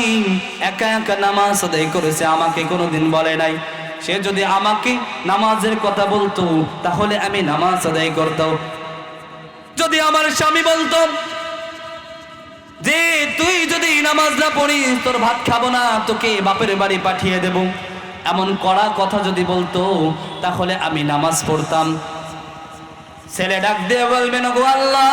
একা একা নামাজ আদায় করেছে, আমাকে কোনোদিন বলে নাই। সে যদি আমাকে নামাজের কথা বলতো তাহলে আমি নামাজ আদায় করতাম। যদি আমার স্বামী বলতো যে তুই যদি নামাজ না পড়িস তোর ভাত খাবো না, তোকে বাপের বাড়ি পাঠিয়ে দেব, এমন কড়া কথা যদি বলতো তাহলে আমি নামাজ পড়তাম। ছেলে ডাক দিয়ে বলবেন গো আল্লাহ,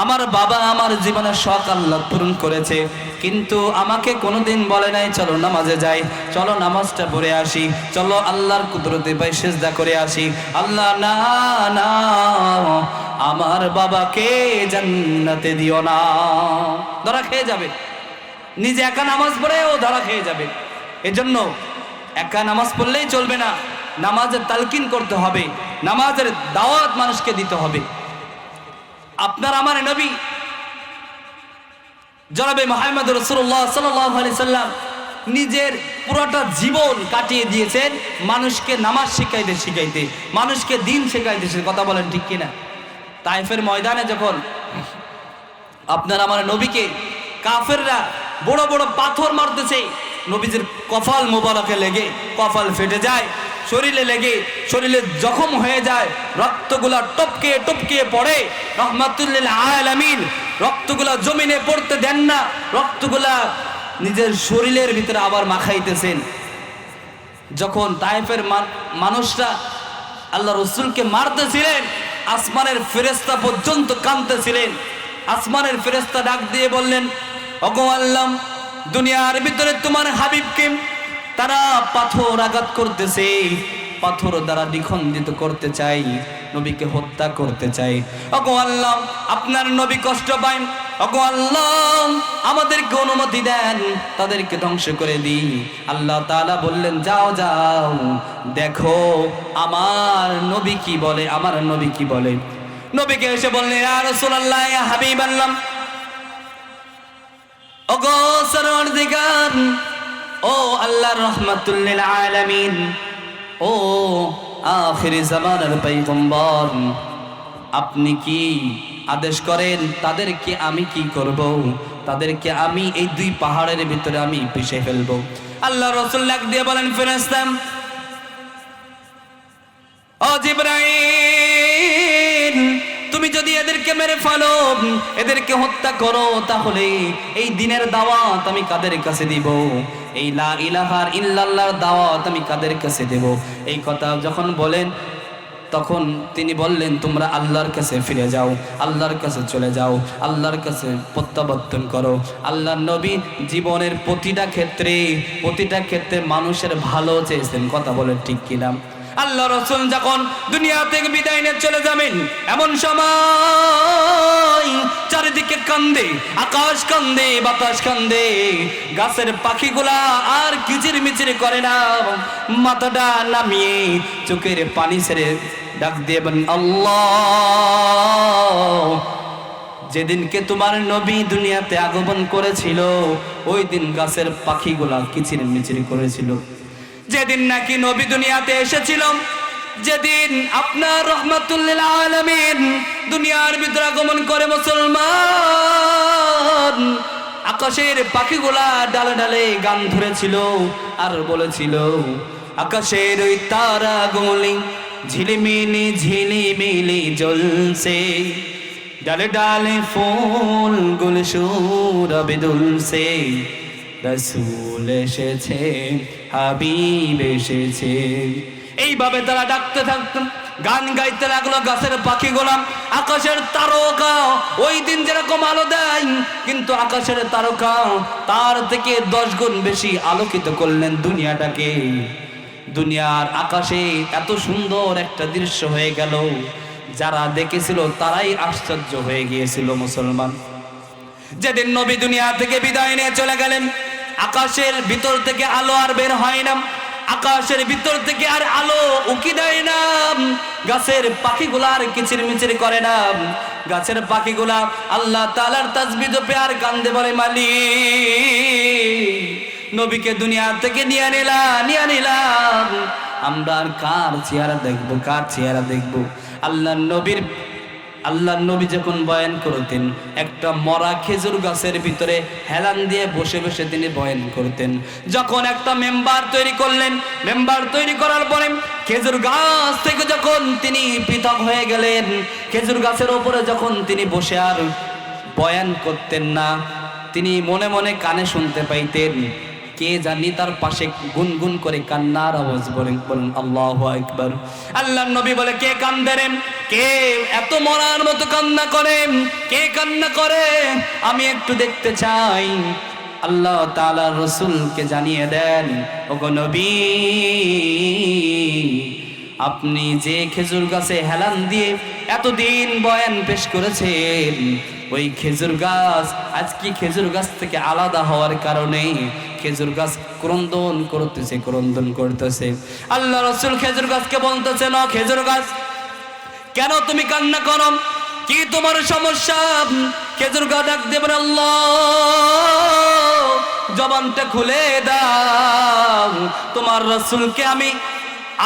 আমার বাবা আমার জীবনের শখ আল্লাহ পূরণ করেছে, কিন্তু আমাকে কোনোদিন বলে নাই চলো নামাজে যাই, চলো নামাজটা পড়ে আসি, চলো আল্লাহর কুদরতে পাই সিজদা করে আসি। আল্লাহ না না, আমার বাবাকে জান্নাতে দিও না। ধরা খেয়ে যাবে, নিজে একা নামাজ পড়ে ও ধরা খেয়ে যাবে। এজন্য একা নামাজ পড়লেই চলবে না, নামাজের তালকিন করতে হবে, নামাজের দাওয়াত মানুষকে দিতে হবে। আপনার আমার নবী জনাবে মুহাম্মদ রাসূলুল্লাহ সাল্লাল্লাহু আলাইহি সাল্লাম নিজের পুরোটা জীবন কাটিয়ে দিয়েছেন মানুষকে নামাজ শিখাইতে শিখাইতে, মানুষকে দিন শিখাইতে। কথা বলেন ঠিক কিনা? তায়েফের ময়দানে যখন আপনার আমার নবীকে কাফেররা বড় বড় পাথর মারতেছে, নবীজির কপাল মোবারকে লেগে কপাল ফেটে যায়, শরীরে লেগে শরীরে জখম হয়ে যায়, রক্তগুলা টপকে টপকে পড়ে। রহমাতুল্লিল আলামিন রক্তগুলা জমিনে পড়তে দেন না, রক্তগুলা নিজের শরীরের ভিতরে আবার মাখাইতেছেন। যখন তায়েফের মানুষরা আল্লাহ রসুলকে মারতেছিলেন, আসমানের ফেরেশতা পর্যন্ত কাঁদতেছিলেন। আসমানের ফেরেশতা ডাক দিয়ে বললেন ওগো আল্লাহ, দুনিয়ার ভিতরে তোমার হাবিবকে তারা পাথর আঘাত করতেছে, পাথর দ্বারা দ্বিখণ্ডিত করতে চাই, নবীকে হত্যা করতে চাই। ওগো আল্লাহ, আপনার নবী কষ্ট পায়, ওগো আল্লাহ আমাদেরকে অনুমতি দেন, তাদেরকে ধ্বংস করে দিই। আল্লাহ তাআলা বললেন, যাও যাও দেখো আমার নবী কি বলে, আমার নবী কি বলে। নবীকে এসে বললেন, ইয়া রাসূলুল্লাহ, ইয়া হাবিবাল্লাহ, ওগো সরওয়ারদিগার, ও আল্লাহর রাহমাতুল লিল আলামিন, ও আখির জামানের পয়গম্বর, আপনি কি আদেশ করেন তাদেরকে আমি কি করব? তাদেরকে আমি এই দুই পাহাড়ের ভিতরে আমি পিষে ফেলবো। আল্লাহ রাসূল ডাক দিয়ে বলেন, ফেরেশতা, ও জিবরাইল, তুমি যদি এদেরকে মেরে ফেলো, এদেরকে হত্যা করো, তাহলে এই দিনের দাওয়াত আমি কাদের কাছে দিব? এই লা ইলাহা ইল্লাল্লাহর দাওয়াত আমি কাদের কাছে দেব? এই কথা যখন বলেন তখন তিনি বললেন, তোমরা আল্লাহর কাছে ফিরে যাও, আল্লাহর কাছে চলে যাও, আল্লাহর কাছে প্রত্যাবর্তন করো। আল্লাহর নবী জীবনের প্রতিটা ক্ষেত্রে মানুষের ভালো চেয়েছেন। কথা বলেন ঠিক কিনা? আল্লাহ রাসূল যখন দুনিয়া থেকে বিদায় নিয়ে চলে যাবেন, এমন সময় চারিদিকে কান্দে, আকাশ কান্দে, বাতাস কান্দে, গাছের পাখিগুলা আর কিচির মিচির করে না, মাথাটা নামিয়ে চোখের পানি ছেড়ে ডাক দিয়ে বলেন, আল্লাহ, যেদিনকে তোমার নবী দুনিয়াতে আগমন করেছিল ওই দিন গাছের পাখিগুলা কিচির মিচির করেছিল। যেদিন নাকি নবী দুনিয়াতে এসেছিল, যেদিন আপনার রাহমাতুল লিল আলামিন দুনিয়ার ভিতরে আগমন করে মুসলমান, আকাশের পাখিগুলা ডালে ডালে গান ধরেছিল আর বলেছিল, আকাশের ওই তারাগুলি ঝিলিমিলি ঝিলিমিলি জ্বলছে, ডালে ডালে ফুল গুল সুরবে দুলছে, রাসূল এসেছে, হাবিব এসেছে। এইভাবে তারা ডাকতে থাকতেন, গান গাইতে লাগলো গাছের পাখিগুলা। আকাশের তারকা ওই দিন যেরকম আলো দেয়, কিন্তু আকাশের তারকা তার থেকে 10 গুণ বেশি আলোকিত করলেন দুনিয়াটাকে। দুনিয়ার আকাশে এত সুন্দর একটা দৃশ্য হয়ে গেল, যারা দেখেছিল তারাই আশ্চর্য হয়ে গিয়েছিল। মুসলমান, যেদিন নবী দুনিয়া থেকে বিদায় নিয়ে চলে গেলেন, আকাশের ভিতর থেকে আলো আর বের হয় না, আকাশের ভিতর থেকে আর আলো উকি দেয় না, গাছের পাখিগুলা আর কিচির মিচির করে না। গাছের পাখিগুলা আল্লাহ তাআলার তাসবিহ জপে আর কান্দে, বলে, মালিক, নবীকে দুনিয়া থেকে নিয়ে নিলাম, আমরা আর কার চেহারা দেখবো, কার চেহারা দেখবো? আল্লাহর নবী যখন বয়ান করতেন, একটা মরা খেজুর গাছের ভিতরে হেলান দিয়ে বসে বসে তিনি বয়ান করতেন। যখন একটা মেম্বার তৈরি করলেন, মেম্বার তৈরি করার পরে খেজুর গাছ থেকে যখন তিনি পৃথক হয়ে গেলেন, খেজুর গাছের ওপরে যখন তিনি বসে আর বয়ান করতেন না, তিনি মনে মনে কানে শুনতে পাইতেন কে জানি তার পাশে গুনগুন করে কান্নার আওয়াজ। বলেন আল্লাহু আকবার। আল্লাহর নবী বলে, কে কান্দে রে? কে এত মরার মতো কান্না করে? কে কান্না করে? আমি একটু দেখতে চাই। আল্লাহ তাআলা রাসূলকে জানিয়ে দেন, ওগো নবী, আপনি যে খেজুর গাছে হেলান দিয়ে এতদিন বয়ান পেশ করেছেন, ওই খেজুর গাছ আজকে খেজুর গাছ থেকে আলাদা হওয়ার কারণে খেজুর গাছ ক্রন্দন করতেছে। আল্লাহ রাসূল খেজুর গাছকে বলতেছে, না খেজুর গাছ, কেন তুমি কান্না করো? কি তোমার সমস্যা? খেজুর গাছ ডাক দেবেন, আল্লাহ, জবানটা খুলে দাও, তোমার রাসূলকে আমি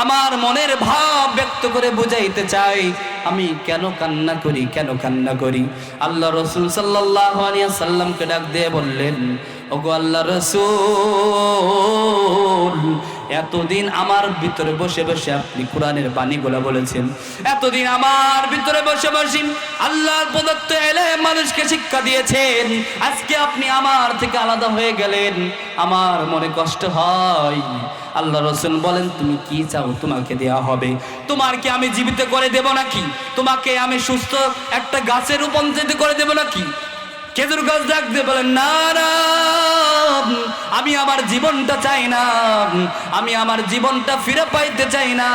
আমার মনের ভাব ব্যক্ত করে বুঝাইতে চাই, আমি কেন কান্না করি। আল্লাহ রাসূল সাল্লাল্লাহু আলাইহি ওয়াসাল্লামকে ডাক দিয়ে বললেন, ওগো আল্লাহ রাসূল, এতদিন আমার ভিতরে বসে বসে আপনি কোরআনের বাণীগুলো বলেছেন, এতদিন আমার ভিতরে বসে বসে আল্লাহর প্রদত্ত ইলম মানুষকে শিক্ষা দিয়েছেন, আজকে আপনি আমার থেকে আলাদা হয়ে গেলেন, আমার মনে কষ্ট হয়। আল্লাহ রাসূল বলেন, তুমি কি চাও তোমাকে দেয়া হবে। তোমার কি আমি জীবিত করে দেব নাকি? তোমাকে আমি সুস্থ একটা গাছে রূপান্তরিত করে দেব নাকি? খেজুর গাছ ডাক দিয়ে বলেন, না না, আমি আমার জীবনটা চাই না, আমি আমার জীবনটা ফিরে পাইতে চাই না।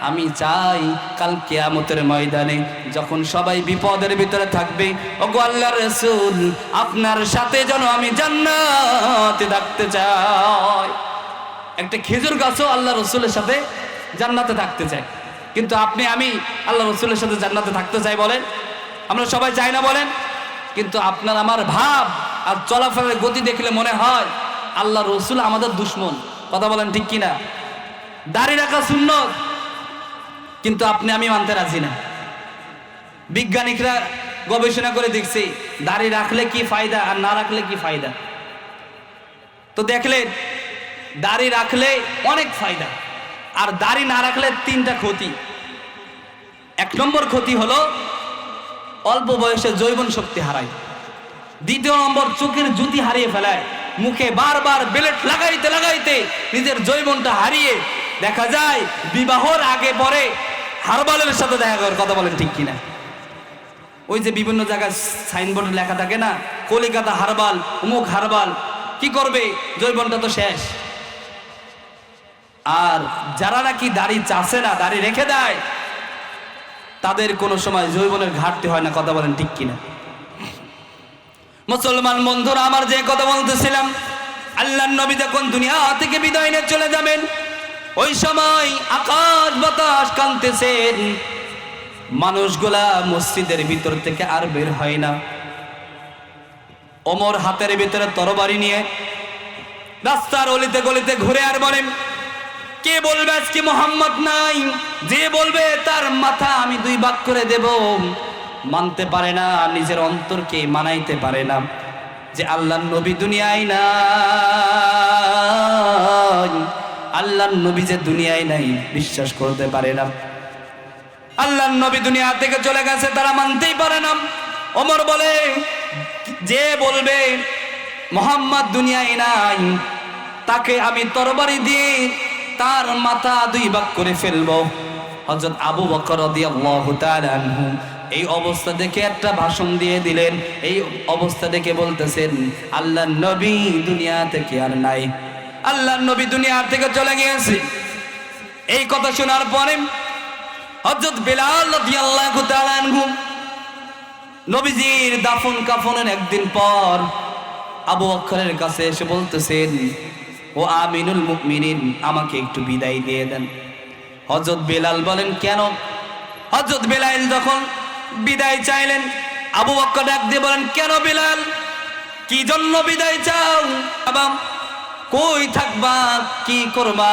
আমি চাই কাল কিয়ামতের ময়দানে যখন সবাই বিপদের ভিতরে থাকবে, ওগো আল্লাহর রাসূল, আপনার সাথে যেন আমি জান্নাতে থাকতে চাই। একটা খেজুর গাছও আল্লাহ রসুলের সাথে জান্নাতে থাকতে চায়। কিন্তু আপনি আমি আল্লাহ রসুলের সাথে জান্নাতে থাকতে চাই বলেন? আমরা সবাই চাই না বলেন? কিন্তু আপনার আমার ভাব আর চলাফেরার গতি দেখলে মনে হয় আল্লাহ রসুল আমাদের দুশ্মন। কথা বলেন ঠিক কিনা? দাড়ি রাখা সুন্নত, কিন্তু আপনি আমি মানতে রাজি না। বিজ্ঞানিকরা গবেষণা করে দেখছে দাড়ি রাখলে কি ফায়দা আর না রাখলে কি ফায়দা। তো দেখলেন দাড়ি রাখলে অনেক ফায়দা, আর দাড়ি না রাখলে 3টা ক্ষতি। 1 নম্বর ক্ষতি হলো অল্প বয়সে যৌবন শক্তি হারায়। 2 নম্বর চোখের জ্যোতি হারিয়ে ফেলায়। মুখে বারবার বেলেট লাগাইতে লাগাইতে নিজের যৌবনটা হারিয়ে দেখা যায় বিবাহর আগে পরে হারবালের সাথে দেখা করার। কথা বলেন ঠিক কিনা? ওই যে বিভিন্ন জায়গায় সাইনবোর্ডে লেখা থাকে না, কলিকাতা হারবাল, অমুক হারবাল। কি করবে? যৌবনটা তো শেষ। আর যারা নাকি দাড়ি চাষে না, দাড়ি রেখে দেয়, তাদের কোনো সময় যৌবনের ঘাটতি হয় না। কথা বলেন ঠিক কিনা? মুসলমান বন্ধুরা আমার, যে কথা বলতেছিলাম, আল্লাহর নবী যখন দুনিয়া থেকে বিদায় নিয়ে চলে যাবেন, ওই সময় আকাশ বাতাস কাঁদতেছেন। মানুষগুলা মসজিদের ভিতর থেকে আর বের হয় না। ওমর হাতের ভিতরে তরবারি নিয়ে রাস্তার অলিতে গলিতে ঘুরে আর বলেন, কে বলবে আজকে মোহাম্মদ নাই? যে বলবে তার মাথা আমি 2 ভাগ করে দেব। মানতে পারে না, নিজের অন্তরকে মানাইতে পারে না যে আল্লাহর নবী দুনিয়ায় নাই। আল্লাহর নবী যে দুনিয়ায় নাই বিশ্বাস করতে পারে না। আল্লাহর নবী দুনিয়া থেকে চলে গেছে তারা মানতেই পারে না। ওমর বলে, যে বলবে মোহাম্মদ দুনিয়ায় নাই, তাকে আমি তরবারি দিয়ে তার মাথা 2 ভাগ করে ফেলবো। হযরত আবু বকর রাদিয়াল্লাহু তাআলা আনহু এই অবস্থা দেখে একটা ভাষণ দিয়ে দিলেন। এই অবস্থা দেখে বলতেছেন, আল্লাহর নবী দুনিয়া থেকে আর নাই, আল্লাহর নবী দুনিয়া থেকে চলে গিয়েছে। এই কথা শোনার পরে হযরত বেলাল রাদিয়াল্লাহু তাআলা আনহু নবীজির দাফন কাফনের 1 দিন পর আবু বকরের কাছে এসে বলতেছেন, ও আমিনুল মুমিনিন, আমাকে একটু বিদায় দিয়ে দেন। হযরত বেলাল বলেন, কেন? হযরত বেলাল যখন বিদায় চাইলেন, আবু বকর ডাক দিয়ে বলেন, কেন বেলাল, কি জন্য বিদায় চাও? বাবা কই থাকবা, কি করবা?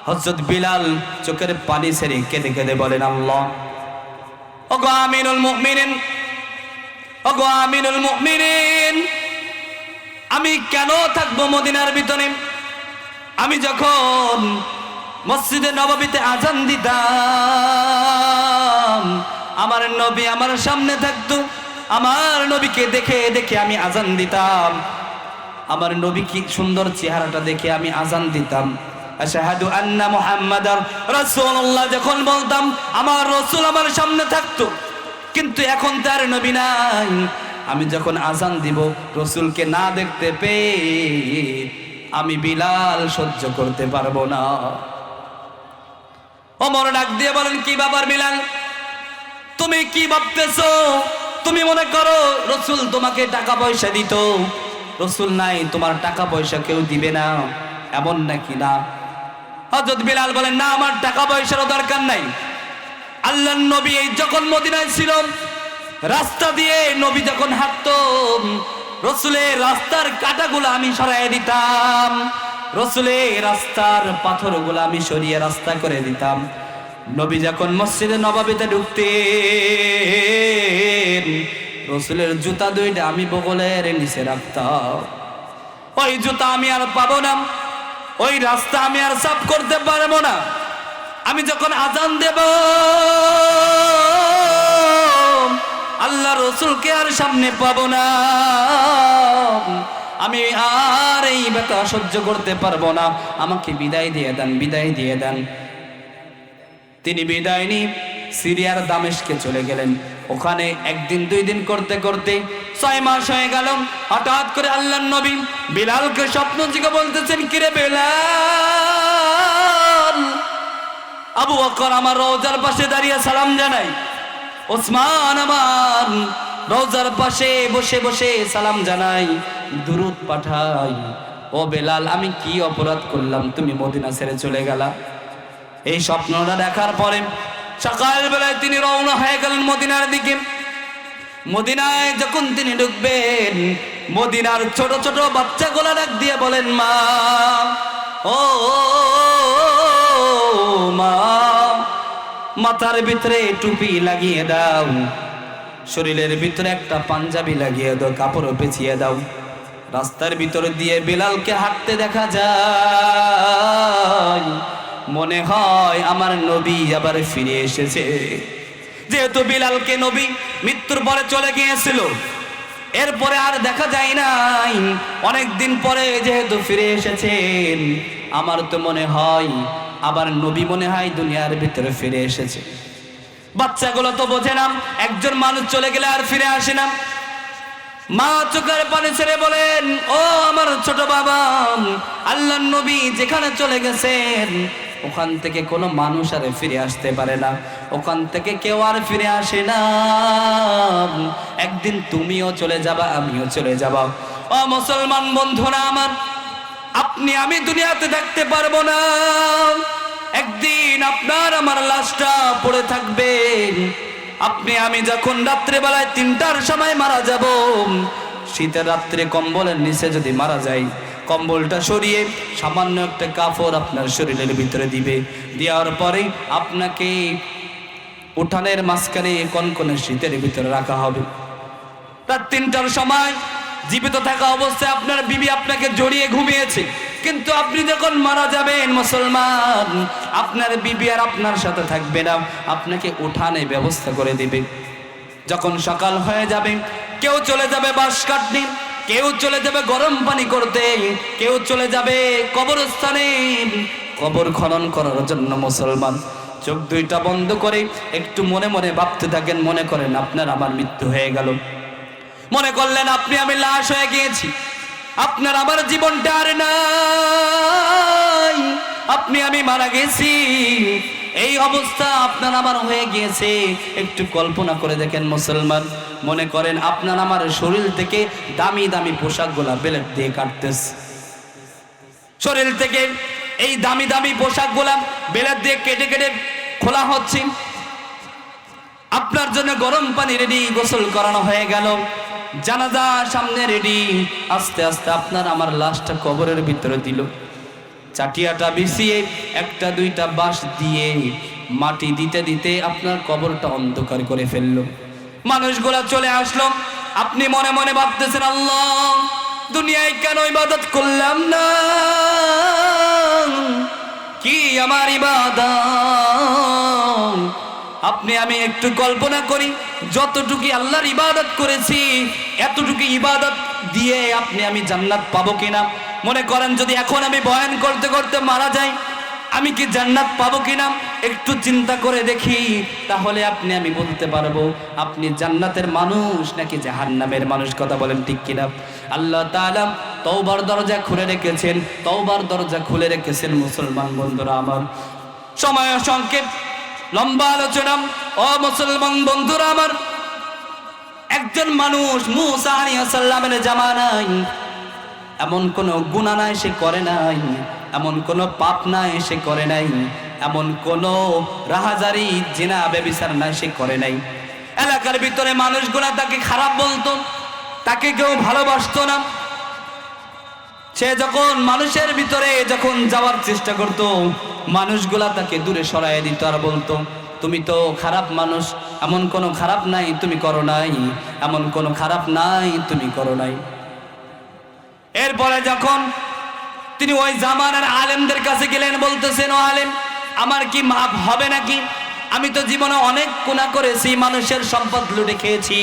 হযরত বেলাল চোখের পানি ছেড়ে কেঁদে কেঁদে বলেন, আল্লাহ, ওগো আমিনুল মুমিনিন, ওগো আমিনুল মুমিনিন, আমি কেন থাকবো মদিনার ভিতরে? আমি যখন মসজিদে নববীতে আজান দিতাম, আমার নবী আমার সামনে থাকতো, আমার নবীকে দেখে দেখে আমি আজান দিতাম। আমার নবী কি সুন্দর চেহারাটা দেখে আমি আজান দিতাম। আশহাদু আন্না মুহাম্মাদার রাসূলুল্লাহ যখন বলতাম, আমার রাসূল আমার সামনে থাকতো। কিন্তু এখন তার নবী নাই। আমি যখন আজান দিব, রাসূলকে না দেখতে পেয়ে আমি বিলাল সহ্য করতে পারবো না। ওমর ডাক দিয়ে বলেন, কি ব্যাপার বিলাল, তুমি কি ভাবতেছো? তুমি মনে করো রাসূল তোমাকে টাকা পয়সা দিত? রাসূল নাই, তোমার টাকা পয়সা কেউ দিবে না, এমন নাকি? না। হযরত বিলাল বলেন, না, আমার টাকা পয়সার দরকার নাই। আল্লাহর নবী যখন মদিনায় ছিল, রাস্তা দিয়ে নবী যখন হাঁটতো, রাসূলের রাস্তার কাঁটাগুলো আমি সরাইয়ে দিতাম, রাসূলের রাস্তার পাথরগুলো আমি সরিয়ে রাস্তা করে দিতাম। নবী যখন মসজিদে নববীতে ঢুকতেন, রাসূলের জুতা 2টা আমি বগলের নিচে রাখতাম। ওই জুতা আমি আর পাবো না, ওই রাস্তা আমি আর সাফ করতে পারবো না। আমি যখন আজান দেব, আল্লাহ রসুলকে আর সামনে পাবো না। আমি আর এই ব্যথা সহ্য করতে পারবো না, আমাকে বিদায় দিয়ে দেন, বিদায় দিয়ে দেন। তিনি বিদায় নিয়ে সিরিয়ার দামেস্কে চলে গেলেন। ওখানে 1 দিন 2 দিন করতে করতে 6 মাস হয়ে গেল। হঠাৎ করে আল্লাহর নবী বিলালকে স্বপ্ন থেকে বলতেছেন, কিরে বেলাল, আবু বকর আমার রওজার পাশে দাঁড়িয়ে সালাম জানাই, ওসমান আমার রওজার পাশে বসে বসে সালাম জানাই, দুরূদ পাঠাই। ও বেলাল, আমি কি অপরাধ করলাম তুমি মদিনা ছেড়ে চলে গেলা? এই স্বপ্নটা দেখার পরে সকালবেলায় তিনি রওনা হয়ে গেলেন মদিনার দিকে। মদিনায় যখন তিনি ঢুকবেন, মদিনার ছোট ছোট বাচ্চাগুলা ডাক দিয়ে বলেন, মা, ও মা, মাথার ভিতরে টুপি লাগিয়ে দাও, শরীরের ভিতরে একটা পাঞ্জাবি লাগিয়ে দাও, কাপড় পেঁচিয়ে দাও। রাস্তার ভিতর দিয়ে বিলালকে হাঁটতে দেখা যায়, মনে হয় আমার নবী আবার ফিরে এসেছে। যেহেতু বিলালকে নবী মৃত্যুর পরে চলে গিয়েছিল, এরপরে আর দেখা যায় নাই, অনেকদিন পরে যেহেতু ফিরে এসেছেন, আমার তো মনে হয় আবার নবী মনে হয় দুনিয়ার ভিতরে ফিরে এসেছে। বাচ্চাগুলো তো বোঝে না, একজন মানুষ চলে গেলে আর ফিরে আসে না। মা চোখের পানি ছেড়ে বলেন, ও আমার ছোট বাবা, আল্লাহর নবী যেখানে চলে গেছেন ওখান থেকে কোনো মানুষ আর ফিরে আসতে পারে না, ওখান থেকে কেউ আর ফিরে আসে না। একদিন তুমিও চলে যাবা, আমিও চলে যাব। ও মুসলমান বন্ধুরা আমার, আপনি আমি দুনিয়াতে থাকতে পারবো না, একদিন আপনার আমার লাশটা পড়ে থাকবে। আপনি আমি যখন রাত্রেবেলায় 3টার সময় মারা যাব, শীতের রাত্রে কম্বলের নিচে যদি মারা যাই, কম্বলটা সরিয়ে সামান্য একটা কাপড় আপনার শরীরের ভিতরে দিবে, দেওয়ার পরে আপনাকে উঠানের মাঝখানে কনকনে শীতের ভিতরে রাখা হবে। রাত 3টার সময় জীবিত থাকা অবস্থায় আপনার বিবি আপনাকে জড়িয়ে ঘুমিয়েছে, কিন্তু আপনি যখন মারা যাবেন মুসলমান, আপনার বিবি আর আপনার সাথে থাকবে না, আপনাকে উঠানে ব্যবস্থা করে দিবে। যখন সকাল হয়ে যাবে, কেউ চলে যাবে বাঁশ কাটতে, কেউ চলে যাবে গরম পানি করতে, কেউ চলে যাবে কবরস্থানে কবর খনন করার জন্য। মুসলমান, চোখ দুইটা বন্ধ করে একটু মনে মনে ভাবতে থাকেন, মনে করেন আপনার আমার মৃত্যু হয়ে গেল, মনে করলেন আপনি আমি লাশ হয়ে গিয়েছি, আপনার আমার জীবনটা আর নাই, আপনি আমি মারা গেছি, এই অবস্থা আপনার আমার হয়ে গিয়েছে। একটু কল্পনা করে দেখেন মুসলমান, মনে করেন আপনার আমার শরীর থেকে দামি দামি পোশাকগুলা বেলেট দিয়ে কাটতেছে, শরীর থেকে এই দামি দামি পোশাকগুলা বেলেট দিয়ে কেটে কেটে খোলা হচ্ছে, আপনার জন্য গরম পানি রেডি, গোসল করানো হয়ে গেল, জানাজা সামনে রেডি। আস্তে আস্তে আপনার আমার লাশটা কবরের ভিতরে দিল, চাটিয়াটা বিছিয়ে একটা দুইটা বাঁশ দিয়ে মাটি দিতে দিতে আপনার কবরটা অন্ধকার করে ফেললো। মানুষগুলা চলে আসলো, আপনি মনে মনে ভাবতেছেন, আল্লাহ, দুনিয়ায় কেন ইবাদত করলাম না, কি আমার ইবাদত। আপনি আমি একটু কল্পনা করি, যতটুকু আল্লাহর ইবাদত করেছি এতটুকু ইবাদত দিয়ে আপনি আমি জান্নাত পাবো কিনা। মনে করেন যদি এখন আমি বয়ান করতে করতে মারা যাই, আমি কি জান্নাত পাবো কিনা একটু চিন্তা করে দেখি, তাহলে আপনি আমি বলতে পারবো আপনি জান্নাতের মানুষ নাকি জাহান্নামের মানুষ। কথা বলেন ঠিক কিনা? আল্লাহ তাআলা তওবার দরজা খুলে রেখেছেন, তওবার দরজা খুলে রেখেছেন। মুসলমান বন্ধুরা আমার, সময় সংক্ষেপ, লম্বা আলোচনা। ও মুসলমান বন্ধুরা আমার, একজন মানুষ মুসা আলাইহিস সালামের জামানায় এমন কোনো গুনাহ নাই সে করে নাই, এমন কোনো পাপ নাই সে করে নাই, এমন কোনো রাহাজারি জিনা ব্যভিচার নাই সে করে নাই। এলাকার ভিতরে মানুষগুলা তাকে খারাপ বলতো, তাকে কেউ ভালোবাসতো না। সে যখন মানুষের ভিতরে যখন যাওয়ার চেষ্টা করত, মানুষগুলা তাকে দূরে সরাইয়ে দিত আর বলতো, তুমি তো খারাপ মানুষ, এমন কোনো খারাপ নাই তুমি করো নাই, এমন কোনো খারাপ নাই তুমি করো নাই। এরপরে যখন তিনি ওই জামানার আলেমদের কাছে গেলেন, বলতেছেন, ও আলেম, আমার কি মাপ হবে নাকি? আমি তো জীবনে অনেক গুনাহ করেছি, মানুষের সম্পদ লুটে খেয়েছি,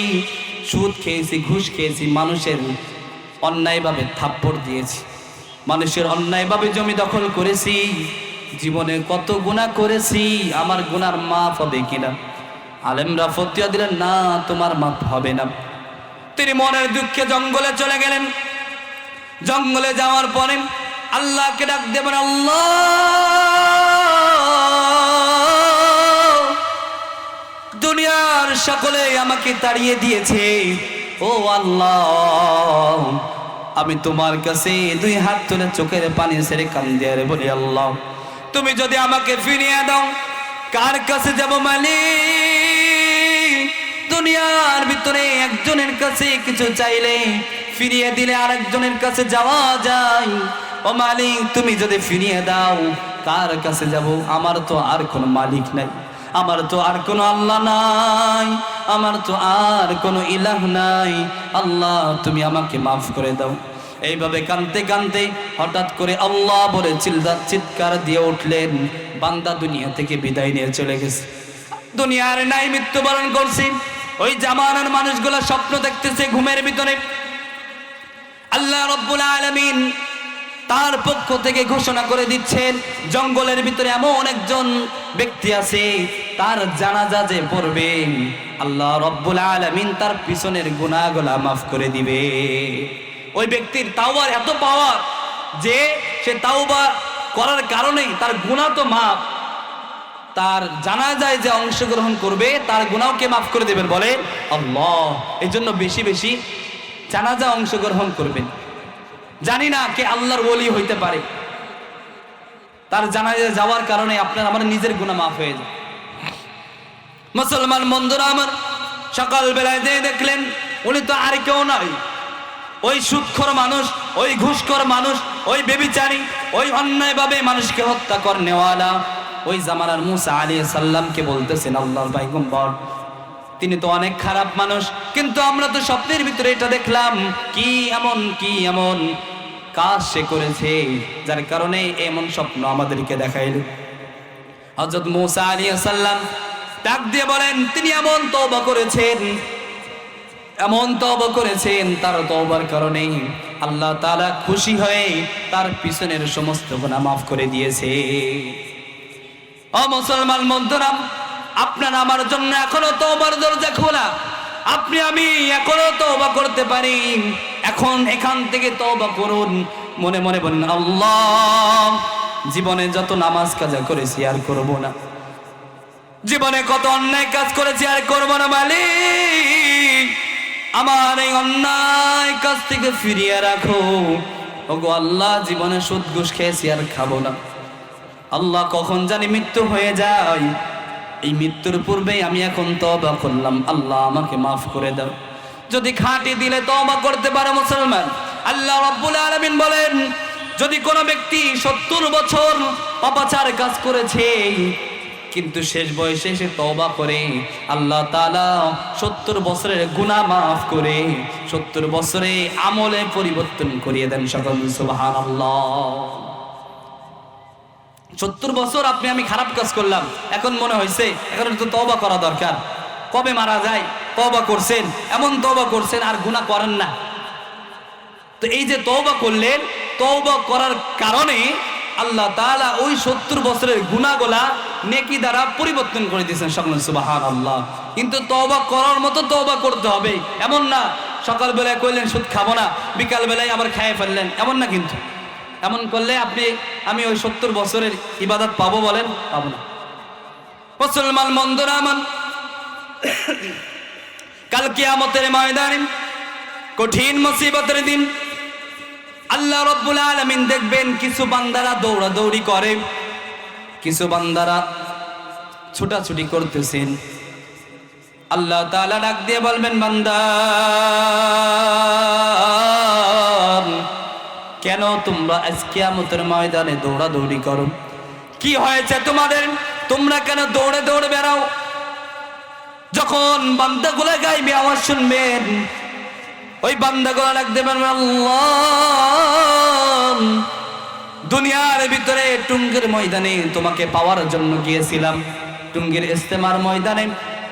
সুদ খেয়েছি, ঘুষ খেয়েছি, মানুষের অন্যায়ভাবে থাপ্পড় দিয়েছি, মানুষের অন্যায়ভাবে জমি দখল করেছি, জীবনে কত গুনাহ করেছি, আমার গুনার মাপ হবে কিনা? আলেমরা ফতোয়া দিলেন, না, তোমার মাপ হবে না। তিনি মনের দুঃখে জঙ্গলে চলে গেলেন। জঙ্গলে যাওয়ার পরে আল্লাহকে ডাক দেবেন, আল্লাহ দুনিয়ার সকলে আমাকে তাড়িয়ে দিয়েছে, ও আল্লাহ আমি তোমার কাছে দুই হাত তুলে চোখের পানি ছেড়ে কান্দি আর বলি, আল্লাহ তুমি যদি আমাকে ফিরিয়ে দাও কার কাছে যাব মালিক? দুনিয়ার ভিতরে একজনের কাছে কিছু চাইলে ফিরিয়ে দিলে আরেকজনের কাছে যাওয়া যায়। ও মালিক তুমি যদি ফিরিয়ে দাও কার কাছে যাব? আমার তো আর কোনো মালিক নাই, আমার তো আর কোনো আল্লাহ নাই, আমার তো আর কোনো ইলাহ নাই। আল্লাহ তুমি আমাকে মাফ করে দাও। এইভাবে কাঁদতে কাঁদতে হঠাৎ করে আল্লাহ বলে চিৎকার দিয়ে উঠলেন, বান্দা দুনিয়া থেকে বিদায় নিয়ে চলে গেছে, দুনিয়ার নাই, মৃত্যুবরণ করছি। ওই জামানার মানুষগুলো স্বপ্ন দেখতেছে ঘুমের ভিতরে। আল্লাহ রাব্বুল আলামিন তার পক্ষ থেকে ঘোষণা করে দিচ্ছেন, জঙ্গলের ভিতরে এমন একজন ব্যক্তি আছে, তার জানাজা যে পড়বে আল্লাহ রাব্বুল আলামিন তার পিছনের গুনাহগুলো মাফ করে দিবে। ওই ব্যক্তির তাওবার এত পাওয়ার যে সে তাওবা করার কারণেই তার গুনাহ তো মাফ, তার জানাজায় যে অংশগ্রহণ করবে তার গুনাহকে মাফ করে দেবেন বলে আল্লাহ। এই জন্য বেশি বেশি জানাজা অংশগ্রহণ করবেন। জানি না কে আল্লাহর ওলি হইতে পারে, তার জানাজায় যাওয়ার কারণে আপনার আমার নিজের গুনাহ মাফ হয়ে যায়। মুসলমান বন্ধুরা আমার, সকাল বেলায় যে দেখলেন উনি তো আর কেউ নয়, ওই সুদখোর মানুষ, ওই ঘুষখোর মানুষ, ওই বেবিচারী, ওই অন্যায়ভাবে মানুষকে হত্যা করনেওয়ালা ওই জামানার মুসা আলাইহিস সালামকে বলতেছেন আল্লাহর পয়গম্বর তিনি তো অনেক খারাপ মানুষ, কিন্তু আমরা তো স্বপ্নের ভিতরে এটা দেখলাম, কি এমন কাজ সে করেছে যার কারণে এমন স্বপ্ন আমাদেরকে দেখাইল। হযরত মুসা আলাইহিস সালাম ডাক দিয়ে বলেন, তিনি এমন তওবা করেছেন, তার তওবার কারণে আল্লাহ তাআলা খুশি হয়ে তার পিছনের সমস্ত গুনাহ মাফ করে দিয়েছে। ও মুসলমান বন্ধুরা, আপনার আমার জন্য এখনো তওবার দরজা খোলা, আপনি আমি এখনো তওবা করতে পারি। এখন এখান থেকে তওবা করুন, মনে মনে বলেন আল্লাহ জীবনে যত নামাজ কাজা করেছি আর করব না, জীবনে কত অন্যায় কাজ করেছি আর করব না, মালিক আমার এই অন্যায় কাজ থেকে ফিরিয়ে রাখো। ওগো আল্লাহ জীবনে সুদ ঘুষ খেয়েছি আর খাবো না। আল্লাহ কখন জানি মৃত্যু হয়ে যায়, এই মৃত্যুর পূর্বেই আমি এখন তওবা করলাম, আল্লাহ আমাকে মাফ করে দাও। যদি খাঁটি দিলে তওবা করতে পারে মুসলমান, আল্লাহ রাব্বুল আলামিন বলেন যদি কোনো ব্যক্তি 70 বছর পাপাচার কাজ করেছে কিন্তু শেষ বয়সে সে তওবা করে, আল্লাহ তাআলা 70 বছরের গুনাহ মাফ করে 70 বছরে আমলে পরিবর্তন করিয়ে দেন। সকল সুবহানাল্লাহ। 70 বছর আপনি আমি খারাপ কাজ করলাম, এখন মনে হয়েছে এখন তো তওবা করা দরকার, কবে মারা যায় তওবা করছেন, এমন তওবা করছেন আর গুনাহ করেন না। তো এই যে তওবা করলেন, তওবা করার কারণে আল্লাহ তাআলা ওই 70 বছরের গুনাহগুলা নেকি দ্বারা পরিবর্তন করে দিয়েছেন। সকল সুবহানাল্লাহ। কিন্তু তওবা করার মতো তওবা করতে হবে, এমন না সকাল বেলায় কইলেন সুদ খাবো না, বিকাল বেলায় আবার খেয়ে ফেললেন, এমন না। কিন্তু এমন করলে আমি ওই 70 বছরের ইবাদত পাবো বলেন? পাবো না। মুসলমান বন্ধুরা আমার, কাল কিয়ামতের ময়দানে কঠিন মুসিবতের দিন আল্লাহ রাব্বুল আলামিন দেখবেন কিছু বান্দারা দৌড়াদৌড়ি করে, কিছু বান্দারা ছুটাছুটি করতেছেন। আল্লাহ তাআলা ডাক দিয়ে বলবেন, বান্দা কেন তোমরা আজ কিয়ামতের ময়দানে দৌড়াদৌড়ি করো? কি হয়েছে তোমাদের? তোমরা কেন দৌড়ে দৌড়ে বেড়াও? যখন বান্দাগুলা গায়বে আওয়াজ শুনবেন, ওই বান্দাগুলা ডাক দেবেন, আল্লাহ দুনিয়ার ভিতরে টুঙ্গির ময়দানে তোমাকে পাওয়ার জন্য গিয়েছিলাম, টুঙ্গির ইস্তেমার ময়দানে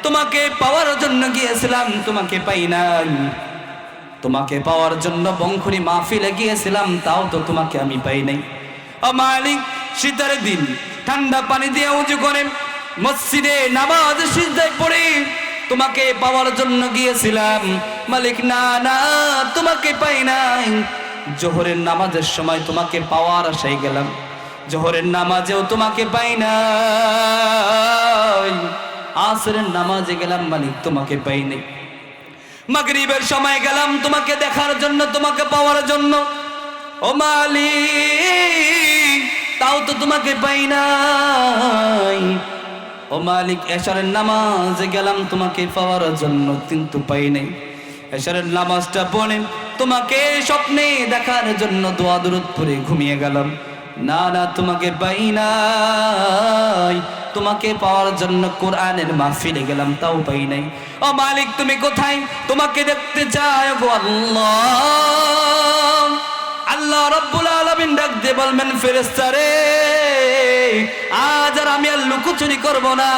তোমাকে পাওয়ার জন্য গিয়েছিলাম, তোমাকে পাই নাই। তোমাকে পাওয়ার জন্য বংখুরি মাহফিলে গিয়েছিলাম, তাও তো তোমাকে আমি পাই নাই। ও মালিক, শীতের দিন ঠান্ডা পানি দিয়ে উজু করে মসজিদে নামাজ সিজদায় পড়ে তোমাকে পাওয়ার জন্য গিয়েছিলাম। মালিক না না, তোমাকে পাই নাই। জোহরের নামাজের সময় তোমাকে পাওয়ার আশায় গেলাম, জোহরের নামাজেও তোমাকে পাই নাই। আসরের নামাজে গেলাম, মালিক তোমাকে পাই নাই। মাগরিবের সময় গেলাম তোমাকে দেখার জন্য, তোমাকে পাওয়ার জন্য, ও মালিক তাও তো তোমাকে পাই নাই। ও মালিক এশারের নামাজে গেলাম তোমাকে পাওয়ার জন্য, কিন্তু পাই নাই। এশারের নামাজটা পড়ে তোমাকে স্বপ্নে দেখার জন্য দোয়া দুরূদ পড়ে ঘুমিয়ে গেলাম। না না, তোমাকে পাই নাই। তোমাকে পাওয়ার জন্য কোরআনের মাহফিলে গেলাম, তাও পাই নাই। ও মালিক তুমি কোথায়? তোমাকে দেখতে চাই গো আল্লাহ। আল্লাহ রাব্বুল আলামিন ডাক দিয়ে বলবেন, ফেরেশতারে আজ আর আমি আর লুকোচুরি করব না।